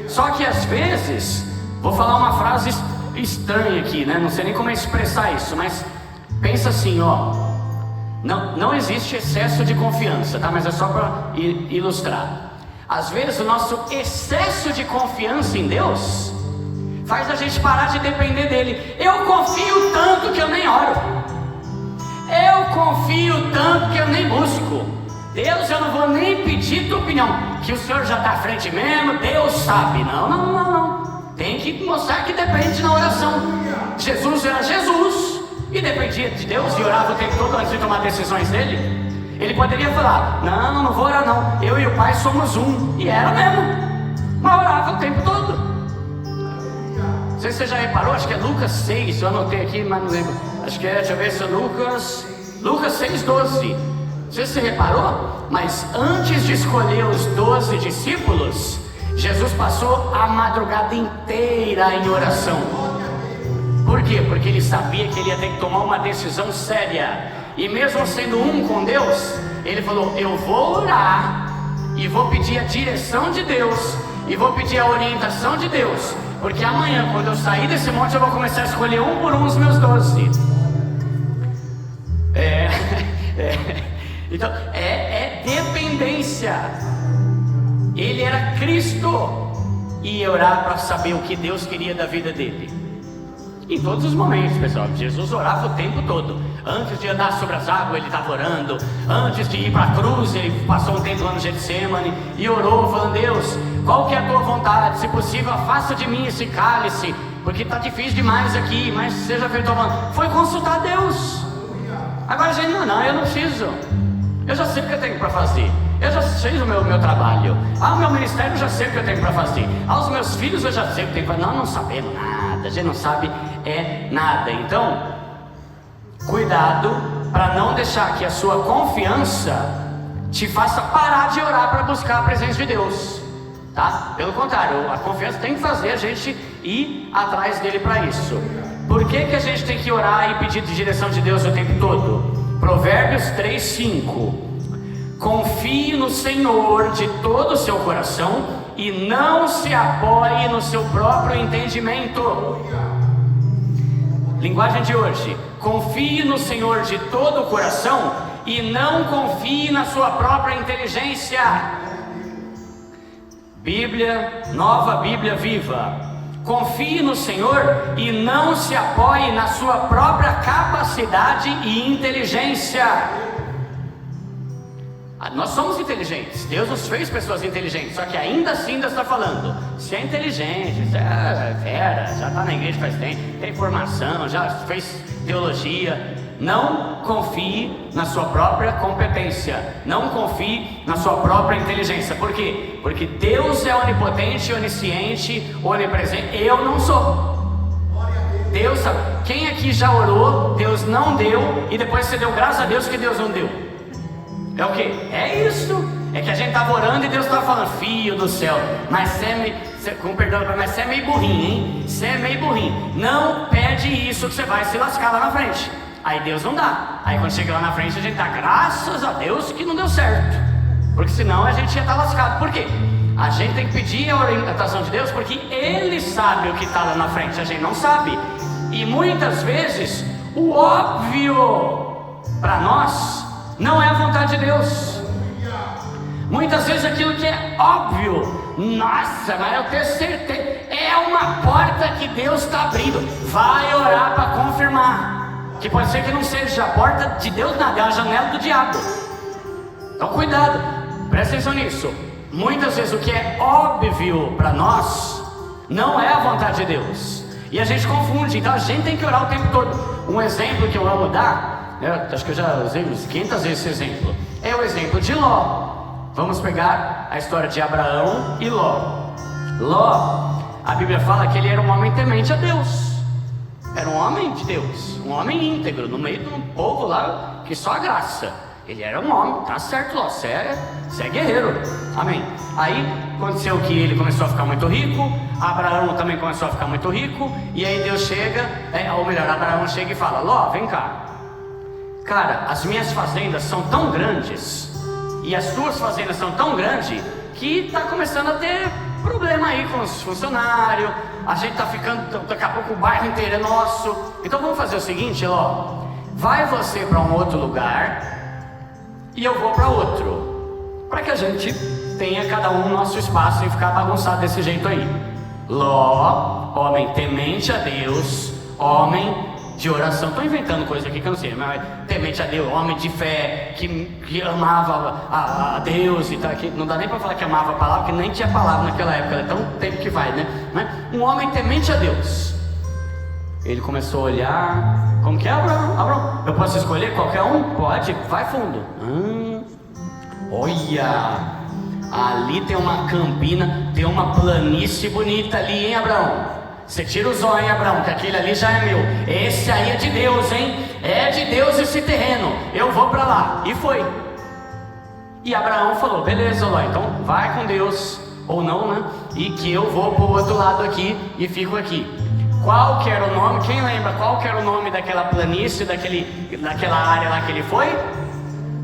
Só que às vezes, vou falar uma frase estranha aqui, né? Não sei nem como expressar isso, mas pensa assim, não existe excesso de confiança, tá? Mas é só para ilustrar. Às vezes o nosso excesso de confiança em Deus faz a gente parar de depender dEle. Eu confio tanto que eu nem oro. Eu confio tanto que eu nem busco. Deus, eu não vou nem pedir tua opinião, que o Senhor já está à frente mesmo, Deus sabe. Não. Tem que mostrar que depende na oração. Jesus era Jesus e dependia de Deus e orava o tempo todo antes de tomar decisões dele. Ele poderia falar, não vou orar não, eu e o Pai somos um. E era mesmo, mas orava o tempo todo. Não sei se você já reparou, acho que é Lucas 6, eu anotei aqui, mas não lembro. Acho que deixa eu ver se é Lucas 6:12. Não sei se você reparou, mas antes de escolher os 12 discípulos, Jesus passou a madrugada inteira em oração. Por quê? Porque ele sabia que ele ia ter que tomar uma decisão séria. E mesmo sendo um com Deus, ele falou, eu vou orar e vou pedir a direção de Deus e vou pedir a orientação de Deus, porque amanhã, quando eu sair desse monte, eu vou começar a escolher um por um os meus 12. Então, é dependência. Ele era Cristo e ia orar para saber o que Deus queria da vida dele. Em todos os momentos, pessoal, Jesus orava o tempo todo. Antes de andar sobre as águas, ele estava orando. Antes de ir para a cruz, ele passou um tempo lá no Getsemane e orou, falando, Deus, qual que é a tua vontade? Se possível, afasta de mim esse cálice, porque está difícil demais aqui, mas seja feito a vontade. Foi consultar Deus. Agora a gente, não, eu não preciso. Eu já sei o que eu tenho para fazer. Eu já sei o meu trabalho. O meu ministério eu já sei o que eu tenho para fazer. Os meus filhos eu já sei o que eu tenho para fazer. Não sabemos nada, a gente não sabe nada. Então, cuidado para não deixar que a sua confiança te faça parar de orar para buscar a presença de Deus, tá? Pelo contrário, a confiança tem que fazer a gente ir atrás dele para isso. Por que a gente tem que orar e pedir de direção de Deus o tempo todo? Provérbios 3:5. Confie no Senhor de todo o seu coração e não se apoie no seu próprio entendimento. Linguagem de hoje: confie no Senhor de todo o coração e não confie na sua própria inteligência. Bíblia, Nova Bíblia Viva: confie no Senhor e não se apoie na sua própria capacidade e inteligência. Nós somos inteligentes, Deus nos fez pessoas inteligentes, só que ainda assim Deus está falando: se é inteligente, se é fera, já está na igreja faz tempo, tem formação, já fez teologia, não confie na sua própria competência, não confie na sua própria inteligência. Por quê? Porque Deus é onipotente, onisciente, onipresente. Eu não sou. Deus sabe. Quem aqui já orou, Deus não deu, e depois você deu graças a Deus que Deus não deu? É o que? É isso. É que a gente estava orando e Deus estava falando: filho do céu, mas com perdão, mas você é meio burrinho, hein? Você é meio burrinho. Não pede isso que você vai se lascar lá na frente. Aí Deus não dá. Aí quando chega lá na frente a gente dá graças a Deus que não deu certo, porque senão a gente ia estar lascado. Por quê? A gente tem que pedir a orientação de Deus, porque Ele sabe o que está lá na frente, a gente não sabe. E muitas vezes o óbvio para nós não é a vontade de Deus. Muitas vezes aquilo que é óbvio, nossa, mas eu tenho certeza, é uma porta que Deus está abrindo. Vai orar para confirmar, que pode ser que não seja a porta de Deus, nada, é a janela do diabo. Então cuidado, presta atenção nisso. Muitas vezes o que é óbvio para nós não é a vontade de Deus, e a gente confunde. Então a gente tem que orar o tempo todo. Um exemplo que eu amo dar, acho que eu já usei uns 500 vezes esse exemplo, é o exemplo de Ló. Vamos pegar a história de Abraão e Ló. Ló, a Bíblia fala que ele era um homem temente a Deus. Era um homem de Deus, um homem íntegro, no meio de um povo lá que só a graça. Ele era um homem, tá certo, Ló, você é guerreiro, amém. Aí aconteceu que ele começou a ficar muito rico, Abraão também começou a ficar muito rico, e aí Deus chega, ou melhor, Abraão chega e fala: Ló, vem cá, cara, as minhas fazendas são tão grandes, e as tuas fazendas são tão grandes, que está começando a ter problema aí com os funcionários, a gente está ficando, daqui a pouco o bairro inteiro é nosso. Então vamos fazer o seguinte, Ló, vai você para um outro lugar, e eu vou para outro, para que a gente tenha cada um o nosso espaço e ficar bagunçado desse jeito aí. Ló, homem temente a Deus, homem de oração, estou inventando coisa aqui que eu não sei, mas temente a Deus, homem de fé, que amava a Deus e tal, que não dá nem para falar que amava a palavra, porque nem tinha palavra naquela época, então tempo que vai, né? Um homem temente a Deus. Ele começou a olhar, como que é, Abraão? Eu posso escolher qualquer um? Pode, vai fundo. Olha, ali tem uma campina, tem uma planície bonita ali, hein, Abraão? Você tira os olhos, hein, Abraão, que aquele ali já é meu. Esse aí é de Deus, hein? É de Deus esse terreno. Eu vou para lá. E foi. E Abraão falou: beleza, Ló, então vai com Deus, ou não, né? E que eu vou para o outro lado aqui e fico aqui. Qual que era o nome? Quem lembra qual que era o nome daquela planície, daquela área lá que ele foi?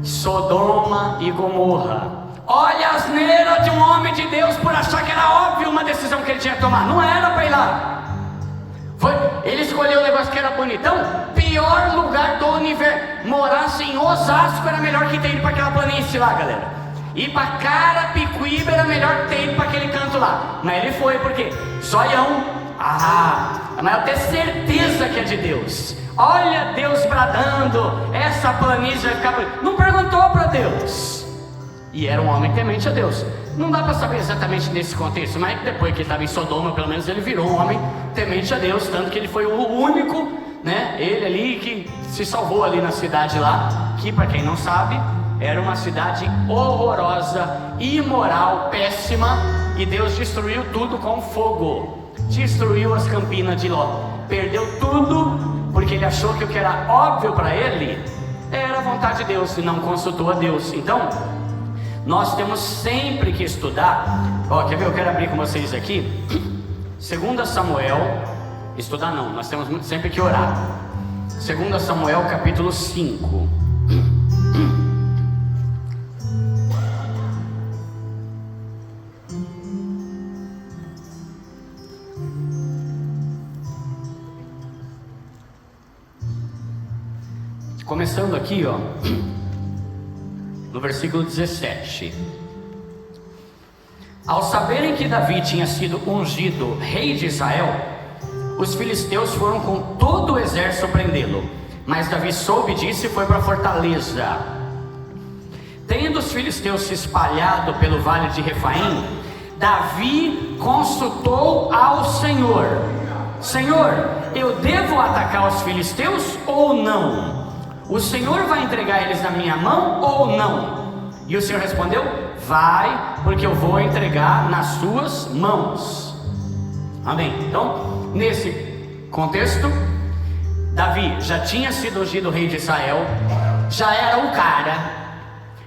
Sodoma e Gomorra. Olha a asneira de um homem de Deus por achar que era óbvio uma decisão que ele tinha que tomar. Não era para ir lá. Ele escolheu um negócio que era bonitão. Pior lugar do universo. Morasse em Osasco era melhor que ter ido para aquela planície lá, galera. Ir para Carapicuíba era melhor que ter ido para aquele canto lá. Mas ele foi, por quê? Zoião. Mas eu tenho certeza que é de Deus. Olha Deus bradando, essa planície vai ficar bonita. Não perguntou para Deus. E era um homem temente a Deus. Não dá para saber exatamente nesse contexto, mas depois que ele estava em Sodoma, pelo menos ele virou um homem temente a Deus. Tanto que ele foi o único, né? Ele ali que se salvou ali na cidade lá, que para quem não sabe, era uma cidade horrorosa, imoral, péssima. E Deus destruiu tudo com fogo. Destruiu as campinas de Ló. Perdeu tudo, porque ele achou que o que era óbvio para ele era a vontade de Deus, e não consultou a Deus. Então, Nós temos sempre que estudar. Quer ver? Eu quero abrir com vocês aqui 2 Samuel. Estudar não, nós temos sempre que orar. 2 Samuel capítulo 5. Começando aqui, no versículo 17. Ao saberem que Davi tinha sido ungido rei de Israel, os filisteus foram com todo o exército prendê-lo. Mas Davi soube disso e foi para a fortaleza. Tendo os filisteus se espalhado pelo vale de Refaim, Davi consultou ao Senhor: Senhor, eu devo atacar os filisteus ou não? O Senhor vai entregar eles na minha mão ou não? E o Senhor respondeu: vai, porque eu vou entregar nas suas mãos. Amém. Então, nesse contexto, Davi já tinha sido ungido rei de Israel, já era um cara,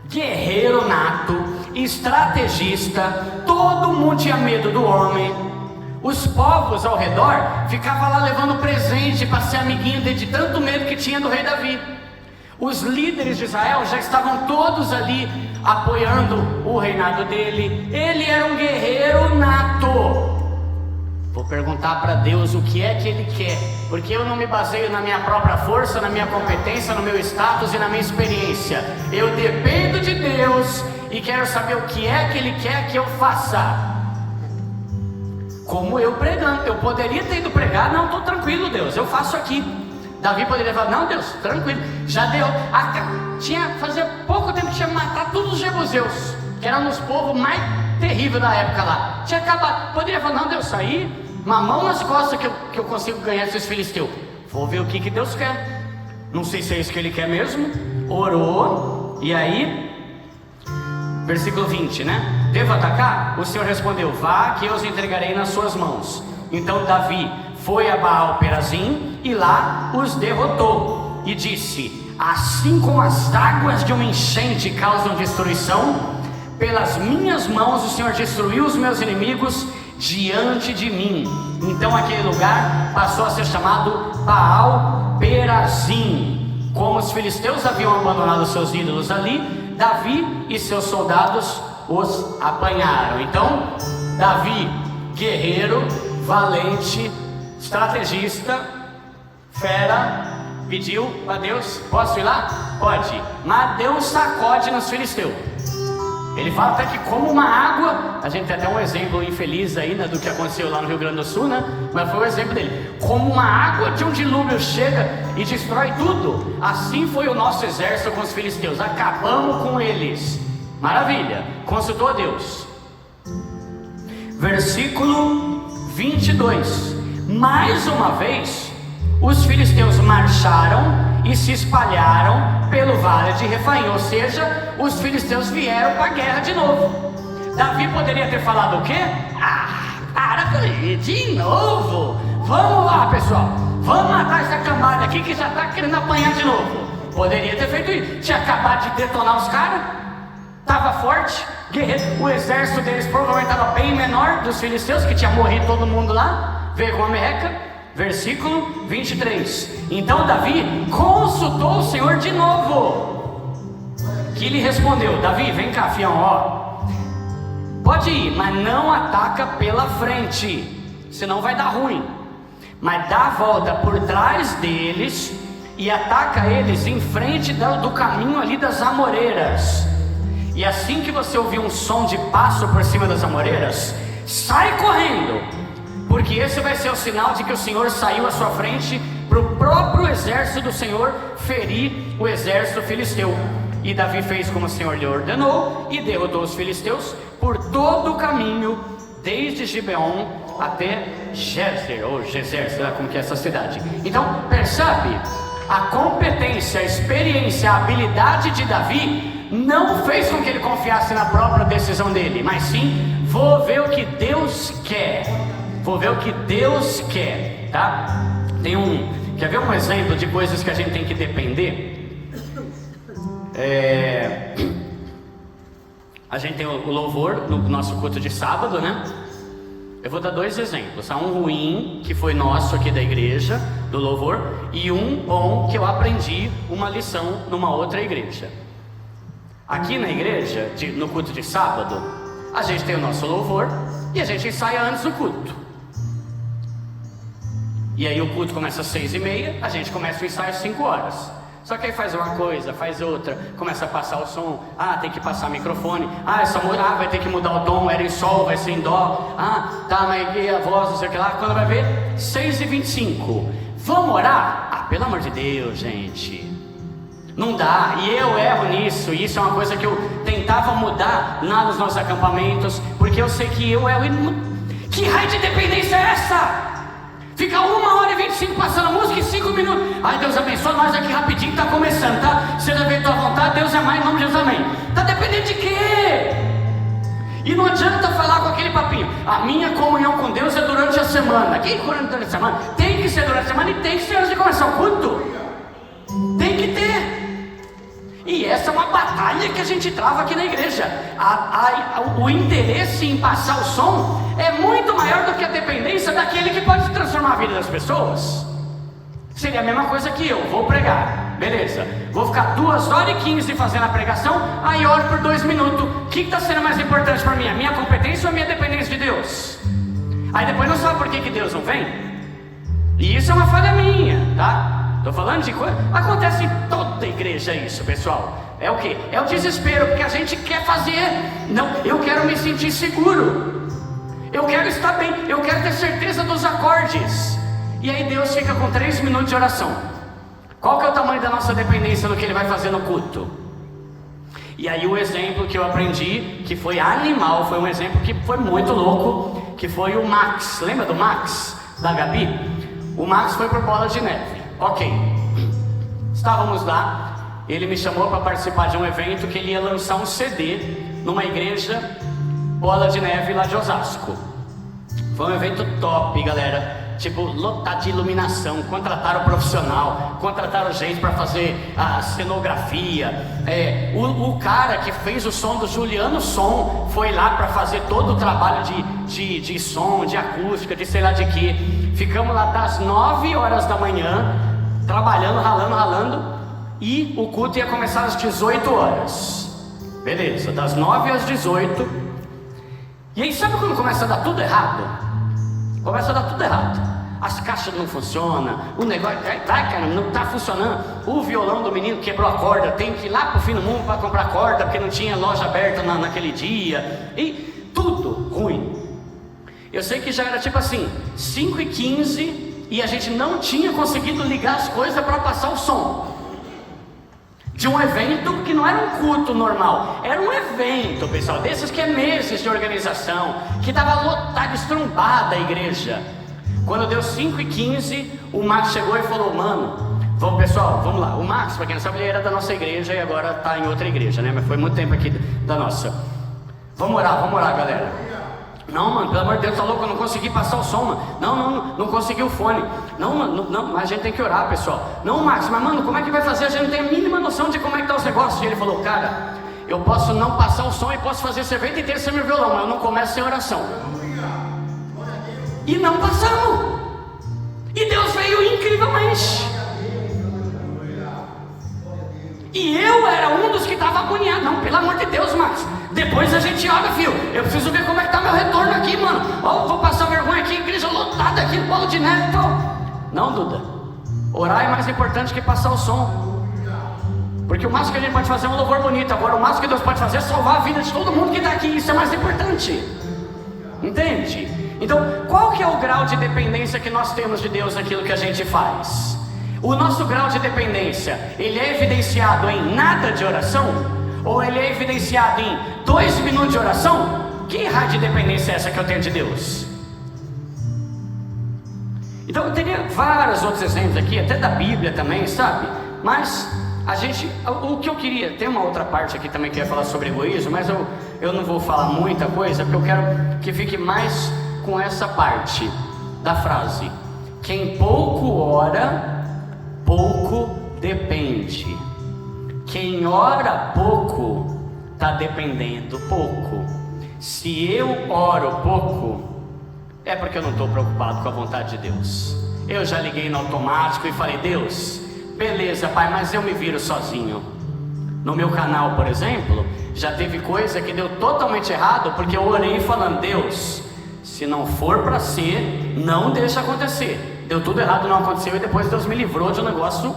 guerreiro nato, estrategista, todo mundo tinha medo do homem. Os povos ao redor ficavam lá levando presente para ser amiguinho dele, de tanto medo que tinha do rei Davi. Os líderes de Israel já estavam todos ali apoiando o reinado dele. Ele era um guerreiro nato. Vou perguntar para Deus o que é que Ele quer, porque eu não me baseio na minha própria força, na minha competência, no meu status e na minha experiência. Eu dependo de Deus e quero saber o que é que Ele quer que eu faça. Como eu pregando, eu poderia ter ido pregar: não, estou tranquilo, Deus, eu faço aqui. Davi poderia falar: não, Deus, tranquilo, já deu. Fazia pouco tempo que tinha matado todos os jebuseus, que eram os povos mais terríveis da época lá. Tinha acabado. Poderia falar: não, Deus, sair uma mão nas costas que eu consigo ganhar esses filisteus. Vou ver o que Deus quer. Não sei se é isso que Ele quer mesmo. Orou, e aí, versículo 20, né? Devo atacar? O Senhor respondeu: vá, que eu os entregarei nas suas mãos. Então Davi foi a Baal-Perazim e lá os derrotou, e disse: assim como as águas de uma enchente causam destruição, pelas minhas mãos o Senhor destruiu os meus inimigos diante de mim. Então aquele lugar passou a ser chamado Baal-Perazim. Como os filisteus haviam abandonado seus ídolos ali, Davi e seus soldados os apanharam. Então Davi, guerreiro, valente, estrategista, fera, pediu para Deus: posso ir lá? Pode. Mas deu um sacode nos filisteus. Ele fala até que como uma água, a gente tem até um exemplo infeliz aí, né, do que aconteceu lá no Rio Grande do Sul, né? Mas foi o exemplo dele. Como uma água de um dilúvio chega e destrói tudo, assim foi o nosso exército com os filisteus. Acabamos com eles. Maravilha. Consultou a Deus. Versículo 22. Mais uma vez, os filisteus marcharam e se espalharam pelo vale de Refaim. Ou seja, os filisteus vieram para a guerra de novo. Davi poderia ter falado o quê? Para com isso, de novo. Vamos lá, pessoal, vamos matar essa cambada aqui que já está querendo apanhar de novo. Poderia ter feito isso. Tinha acabado de detonar os caras, estava forte, guerreiro. O exército deles provavelmente estava bem menor dos filisteus, que tinha morrido todo mundo lá. Veio com a merreca. Versículo 23. Então Davi consultou o Senhor de novo, que lhe respondeu: Davi, vem cá, fião, pode ir, mas não ataca pela frente, senão vai dar ruim. Mas dá a volta por trás deles e ataca eles em frente do caminho ali das amoreiras. E assim que você ouvir um som de passo por cima das amoreiras, sai correndo, porque esse vai ser o sinal de que o Senhor saiu à sua frente, para o próprio exército do Senhor ferir o exército filisteu. E Davi fez como o Senhor lhe ordenou e derrotou os filisteus por todo o caminho, desde Gibeon até Gezer, ou Gezer, sei lá como que é essa cidade. Então percebe, a competência, a experiência, a habilidade de Davi não fez com que ele confiasse na própria decisão dele, mas sim: vou ver o que Deus quer. Vou ver o que Deus quer, tá? Quer ver um exemplo de coisas que a gente tem que A gente tem o louvor no nosso culto de sábado, né? Eu vou dar 2 exemplos. Há um ruim, que foi nosso aqui da igreja, do louvor, e um bom, que eu aprendi uma lição numa outra igreja. Aqui na igreja, no culto de sábado, a gente tem o nosso louvor e a gente ensaia antes do culto. E aí o culto começa às 6h30, a gente começa o ensaio às 5 horas. Só que aí faz uma coisa, faz outra, começa a passar o som, tem que passar microfone, vai ter que mudar o tom, era em sol, vai ser em dó, mas a voz, não sei o que lá, quando vai ver, 6h25, vamos orar? Pelo amor de Deus, gente, não dá, e eu erro nisso, e isso é uma coisa que eu tentava mudar lá nos nossos acampamentos, porque eu sei que eu erro, que raio de dependência é essa? Fica 1h25 passando música e 5 minutos. Ai, Deus abençoe nós aqui rapidinho, tá começando, tá? Seja feita a tua vontade, Deus é mais, em nome de Jesus, amém. Tá dependendo de quê? E não adianta falar com aquele papinho. A minha comunhão com Deus é durante a semana. Quem durante a semana? Tem que ser durante a semana e tem que ser antes de começar o culto. Tem que ter. E essa é uma batalha que a gente trava aqui na igreja. O interesse em passar o som é muito maior do que a dependência daquele que pode transformar a vida das pessoas. Seria a mesma coisa que eu vou pregar, beleza, vou ficar 2h15 fazendo a pregação, aí oro por 2 minutos. O que está sendo mais importante para mim? A minha competência ou a minha dependência de Deus? Aí depois não sabe por que Deus não vem. E isso é uma falha minha, tá? Estou falando de coisa, acontece em toda igreja isso, pessoal. É o que? É o desespero, porque a gente quer fazer. Não, eu quero me sentir seguro, eu quero estar bem, eu quero ter certeza dos acordes. E aí Deus fica com 3 minutos de oração. Qual que é o tamanho da nossa dependência no que Ele vai fazer no culto? E aí o exemplo que eu aprendi, que foi animal, foi um exemplo que foi muito louco, que foi o Max. Lembra do Max, da Gabi? O Max foi por Bola de Neve. Ok, estávamos lá, ele me chamou para participar de um evento que ele ia lançar um CD numa igreja Bola de Neve lá de Osasco. Foi um evento top, galera. Tipo, lotado de iluminação, contrataram profissional, contrataram gente para fazer a cenografia. O cara que fez o som do Juliano Som foi lá para fazer todo o trabalho de som, de acústica, de sei lá de que. Ficamos lá das 9 horas da manhã, trabalhando, ralando, e o culto ia começar às 18 horas. Beleza, das 9 às 18. E aí, sabe quando começa a dar tudo errado? Começa a dar tudo errado. As caixas não funcionam, o negócio, cara, não está funcionando. O violão do menino quebrou a corda, tem que ir lá pro fim do mundo para comprar corda, porque não tinha loja aberta naquele dia. E tudo ruim. Eu sei que já era tipo assim, 5h15, e a gente não tinha conseguido ligar as coisas para passar o som de um evento que não era um culto normal, era um evento, pessoal, desses que é meses de organização, que estava lotado, estrumbada a igreja. Quando deu 5h15, o Max chegou e falou: mano, vamos pessoal, vamos lá. O Max, para quem não sabe, ele era da nossa igreja e agora está em outra igreja, né? Mas foi muito tempo aqui da nossa. Vamos orar, galera. Não, mano, pelo amor de Deus, tá louco, eu não consegui passar o som, mano. Não consegui o fone. Não, mas a gente tem que orar, pessoal. Não, Max, mas mano, como é que vai fazer? A gente não tem a mínima noção de como é que tá os negócios. E ele falou: cara, eu posso não passar o som e posso fazer esse evento inteiro sem meu violão, mas eu não começo sem oração. E não passamos. E Deus veio incrivelmente. E eu era um dos que estava agoniado. Não, pelo amor de Deus, Max, depois a gente olha, filho. Eu preciso ver como é que tá meu retorno aqui, mano. Ó, vou passar vergonha aqui, igreja lotada aqui, Bola de Neve e tal. Não, Duda, orar é mais importante que passar o som. Porque o máximo que a gente pode fazer é um louvor bonito. Agora o máximo que Deus pode fazer é salvar a vida de todo mundo que está aqui. Isso é mais importante. Entende? Então, qual que é o grau de dependência que nós temos de Deus naquilo que a gente faz? O nosso grau de dependência, ele é evidenciado em nada de oração? Ou ele é evidenciado em 2 minutos de oração? Que raio de dependência é essa que eu tenho de Deus? Então eu teria vários outros exemplos aqui, até da Bíblia também, sabe? Mas o que eu queria, tem uma outra parte aqui também que eu ia falar sobre egoísmo, mas eu não vou falar muita coisa, porque eu quero que fique mais com essa parte da frase: quem pouco ora, pouco depende. Quem ora pouco, está dependendo pouco. Se eu oro pouco, é porque eu não estou preocupado com a vontade de Deus. Eu já liguei no automático e falei: Deus, beleza, Pai, mas eu me viro sozinho. No meu canal, por exemplo, já teve coisa que deu totalmente errado, porque eu orei falando: Deus, se não for para ser, não deixa acontecer. Deu tudo errado, não aconteceu, e depois Deus me livrou de um negócio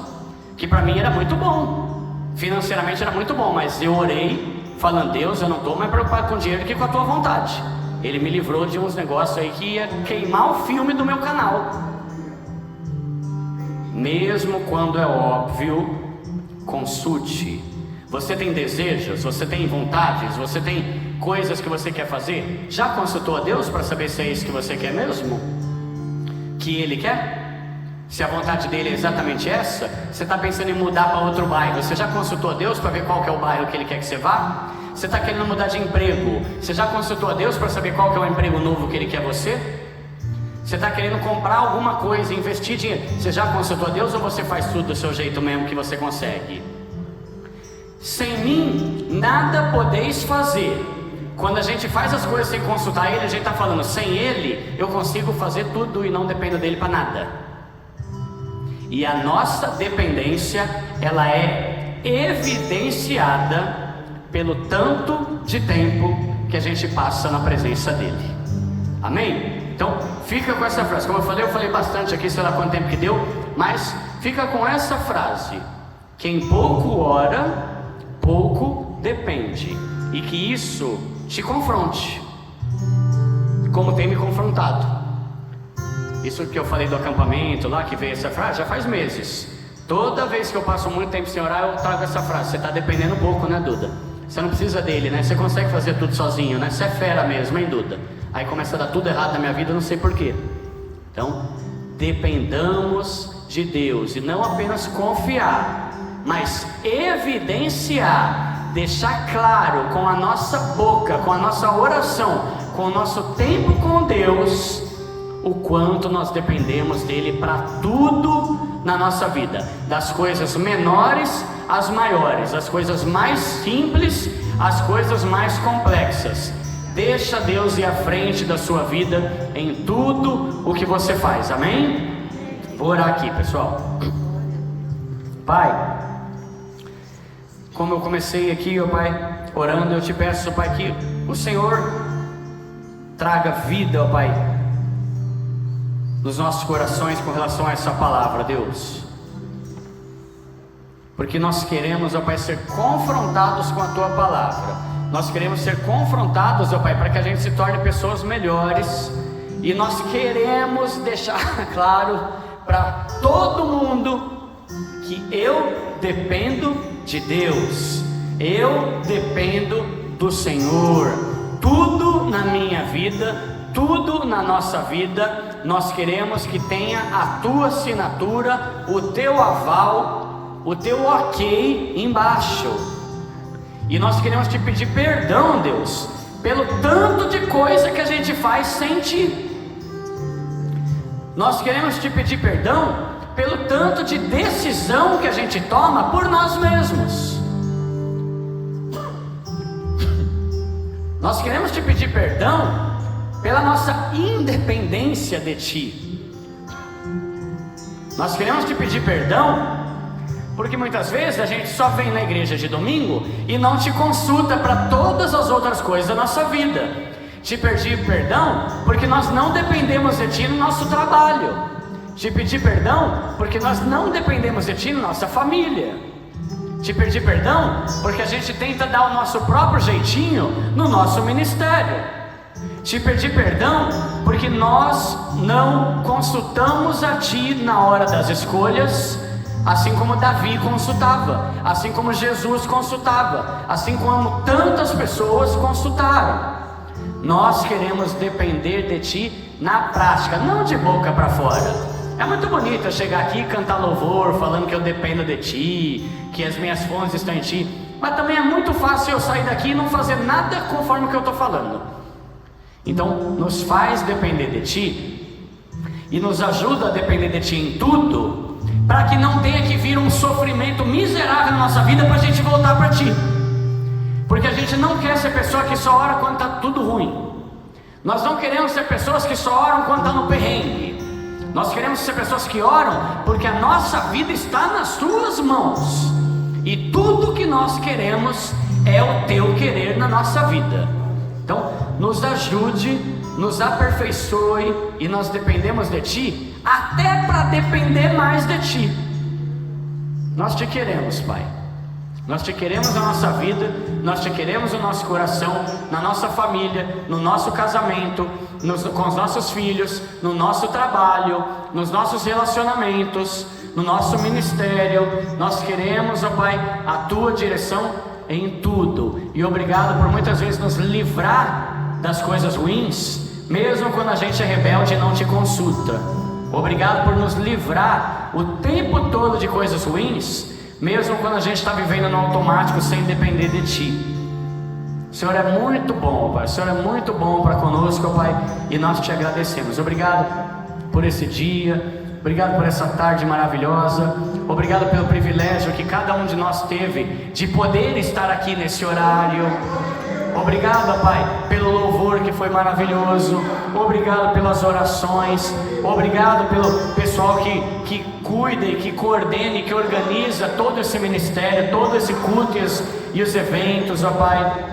que para mim era muito bom, financeiramente era muito bom, mas eu orei falando: Deus, eu não estou mais preocupado com dinheiro que com a tua vontade. Ele me livrou de uns negócios aí que ia queimar o filme do meu canal. Mesmo quando é óbvio, consulte. Você tem desejos, você tem vontades, você tem coisas que você quer fazer? Já consultou a Deus para saber se é isso que você quer mesmo? Que Ele quer? Se a vontade dele é exatamente essa? Você está pensando em mudar para outro bairro, você já consultou a Deus para ver qual que é o bairro que Ele quer que você vá? Você está querendo mudar de emprego, você já consultou a Deus para saber qual que é o emprego novo que Ele quer você? Você está querendo comprar alguma coisa, investir dinheiro, você já consultou a Deus ou você faz tudo do seu jeito mesmo que você consegue? Sem mim nada podeis fazer. Quando a gente faz as coisas sem consultar Ele, a gente está falando: sem Ele eu consigo fazer tudo e não dependo dele para nada. E a nossa dependência, ela é evidenciada pelo tanto de tempo que a gente passa na presença dele. Amém? Então fica com essa frase. Como eu falei bastante aqui, sei lá quanto tempo que deu, mas fica com essa frase: quem pouco ora, pouco depende. E que isso te confronte, como tem me confrontado. Isso que eu falei do acampamento lá, que veio essa frase, já faz meses. Toda vez que eu passo muito tempo sem orar, eu trago essa frase: você está dependendo pouco, né, Duda? Você não precisa dele, né? Você consegue fazer tudo sozinho, né? Você é fera mesmo, hein, Duda? Aí começa a dar tudo errado na minha vida, eu não sei porquê. Então, dependamos de Deus, e não apenas confiar, mas evidenciar, deixar claro com a nossa boca, com a nossa oração, com o nosso tempo com Deus, o quanto nós dependemos dele para tudo na nossa vida, das coisas menores às maiores, as coisas mais simples às coisas mais complexas. Deixa Deus ir à frente da sua vida em tudo o que você faz, amém? Vou orar aqui, pessoal. Pai, como eu comecei aqui, ó Pai, orando, eu te peço, Pai, que o Senhor traga vida, ó Pai, nos nossos corações com relação a essa palavra, Deus, porque nós queremos, ó Pai, ser confrontados com a Tua palavra. Nós queremos ser confrontados, ó Pai, para que a gente se torne pessoas melhores, e nós queremos deixar claro para todo mundo que eu dependo de Deus, eu dependo do Senhor. Tudo na minha vida, tudo na nossa vida, nós queremos que tenha a Tua assinatura, o Teu aval, o Teu ok embaixo. E nós queremos te pedir perdão, Deus, pelo tanto de coisa que a gente faz sem Ti. Nós queremos te pedir perdão pelo tanto de decisão que a gente toma por nós mesmos. Nós queremos te pedir perdão pela nossa independência de Ti. Nós queremos te pedir perdão porque muitas vezes a gente só vem na igreja de domingo e não te consulta para todas as outras coisas da nossa vida. Te pedir perdão porque nós não dependemos de Ti no nosso trabalho. Te pedir perdão porque nós não dependemos de Ti na nossa família. Te pedir perdão porque a gente tenta dar o nosso próprio jeitinho no nosso ministério. Te pedir perdão porque nós não consultamos a Ti na hora das escolhas, assim como Davi consultava, assim como Jesus consultava, assim como tantas pessoas consultaram. Nós queremos depender de Ti na prática, não de boca para fora. É muito bonito eu chegar aqui e cantar louvor, falando que eu dependo de Ti, que as minhas fontes estão em Ti, mas também é muito fácil eu sair daqui e não fazer nada conforme o que eu estou falando. Então, nos faz depender de Ti, e nos ajuda a depender de Ti em tudo, para que não tenha que vir um sofrimento miserável na nossa vida para a gente voltar para Ti. porque a gente não quer ser pessoa que só ora quando está tudo ruim. Nós não queremos ser pessoas que só oram quando está no perrengue. Nós queremos ser pessoas que oram porque a nossa vida está nas tuas mãos, e tudo que nós queremos é o teu querer na nossa vida. Então nos ajude, nos aperfeiçoe, e nós dependemos de ti, até para depender mais de ti. Nós te queremos, Pai. Nós te queremos na nossa vida, nós te queremos no nosso coração, na nossa família, no nosso casamento, com os nossos filhos, no nosso trabalho, nos nossos relacionamentos, no nosso ministério. Nós queremos, ó Pai, a tua direção em tudo. E obrigado por muitas vezes nos livrar das coisas ruins, mesmo quando a gente é rebelde e não te consulta. Obrigado por nos livrar o tempo todo de coisas ruins, mesmo quando a gente está vivendo no automático sem depender de ti. O Senhor é muito bom, Pai. O Senhor é muito bom para conosco, Pai, e nós te agradecemos. Obrigado por esse dia, obrigado por essa tarde maravilhosa, obrigado pelo privilégio que cada um de nós teve de poder estar aqui nesse horário. Obrigado, Pai, pelo louvor que foi maravilhoso. Obrigado pelas orações. Obrigado pelo pessoal que cuida e que coordena e que organiza todo esse ministério, todo esse culto e os eventos, ó Pai.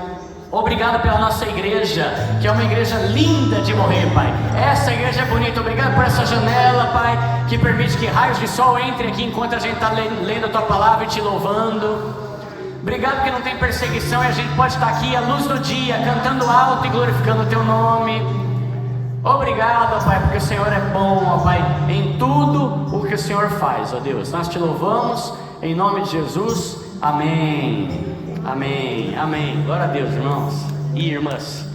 Obrigado pela nossa igreja, que é uma igreja linda de morrer, Pai. Essa igreja é bonita. Obrigado por essa janela, Pai, que permite que raios de sol entrem aqui enquanto a gente está lendo a Tua Palavra e Te louvando. Obrigado que não tem perseguição e a gente pode estar aqui à luz do dia, cantando alto e glorificando o Teu nome. Obrigado, Pai, porque o Senhor é bom, ó Pai, em tudo o que o Senhor faz, ó Deus. Nós Te louvamos, em nome de Jesus. Amém. Amém. Amém. Glória a Deus, irmãos e irmãs.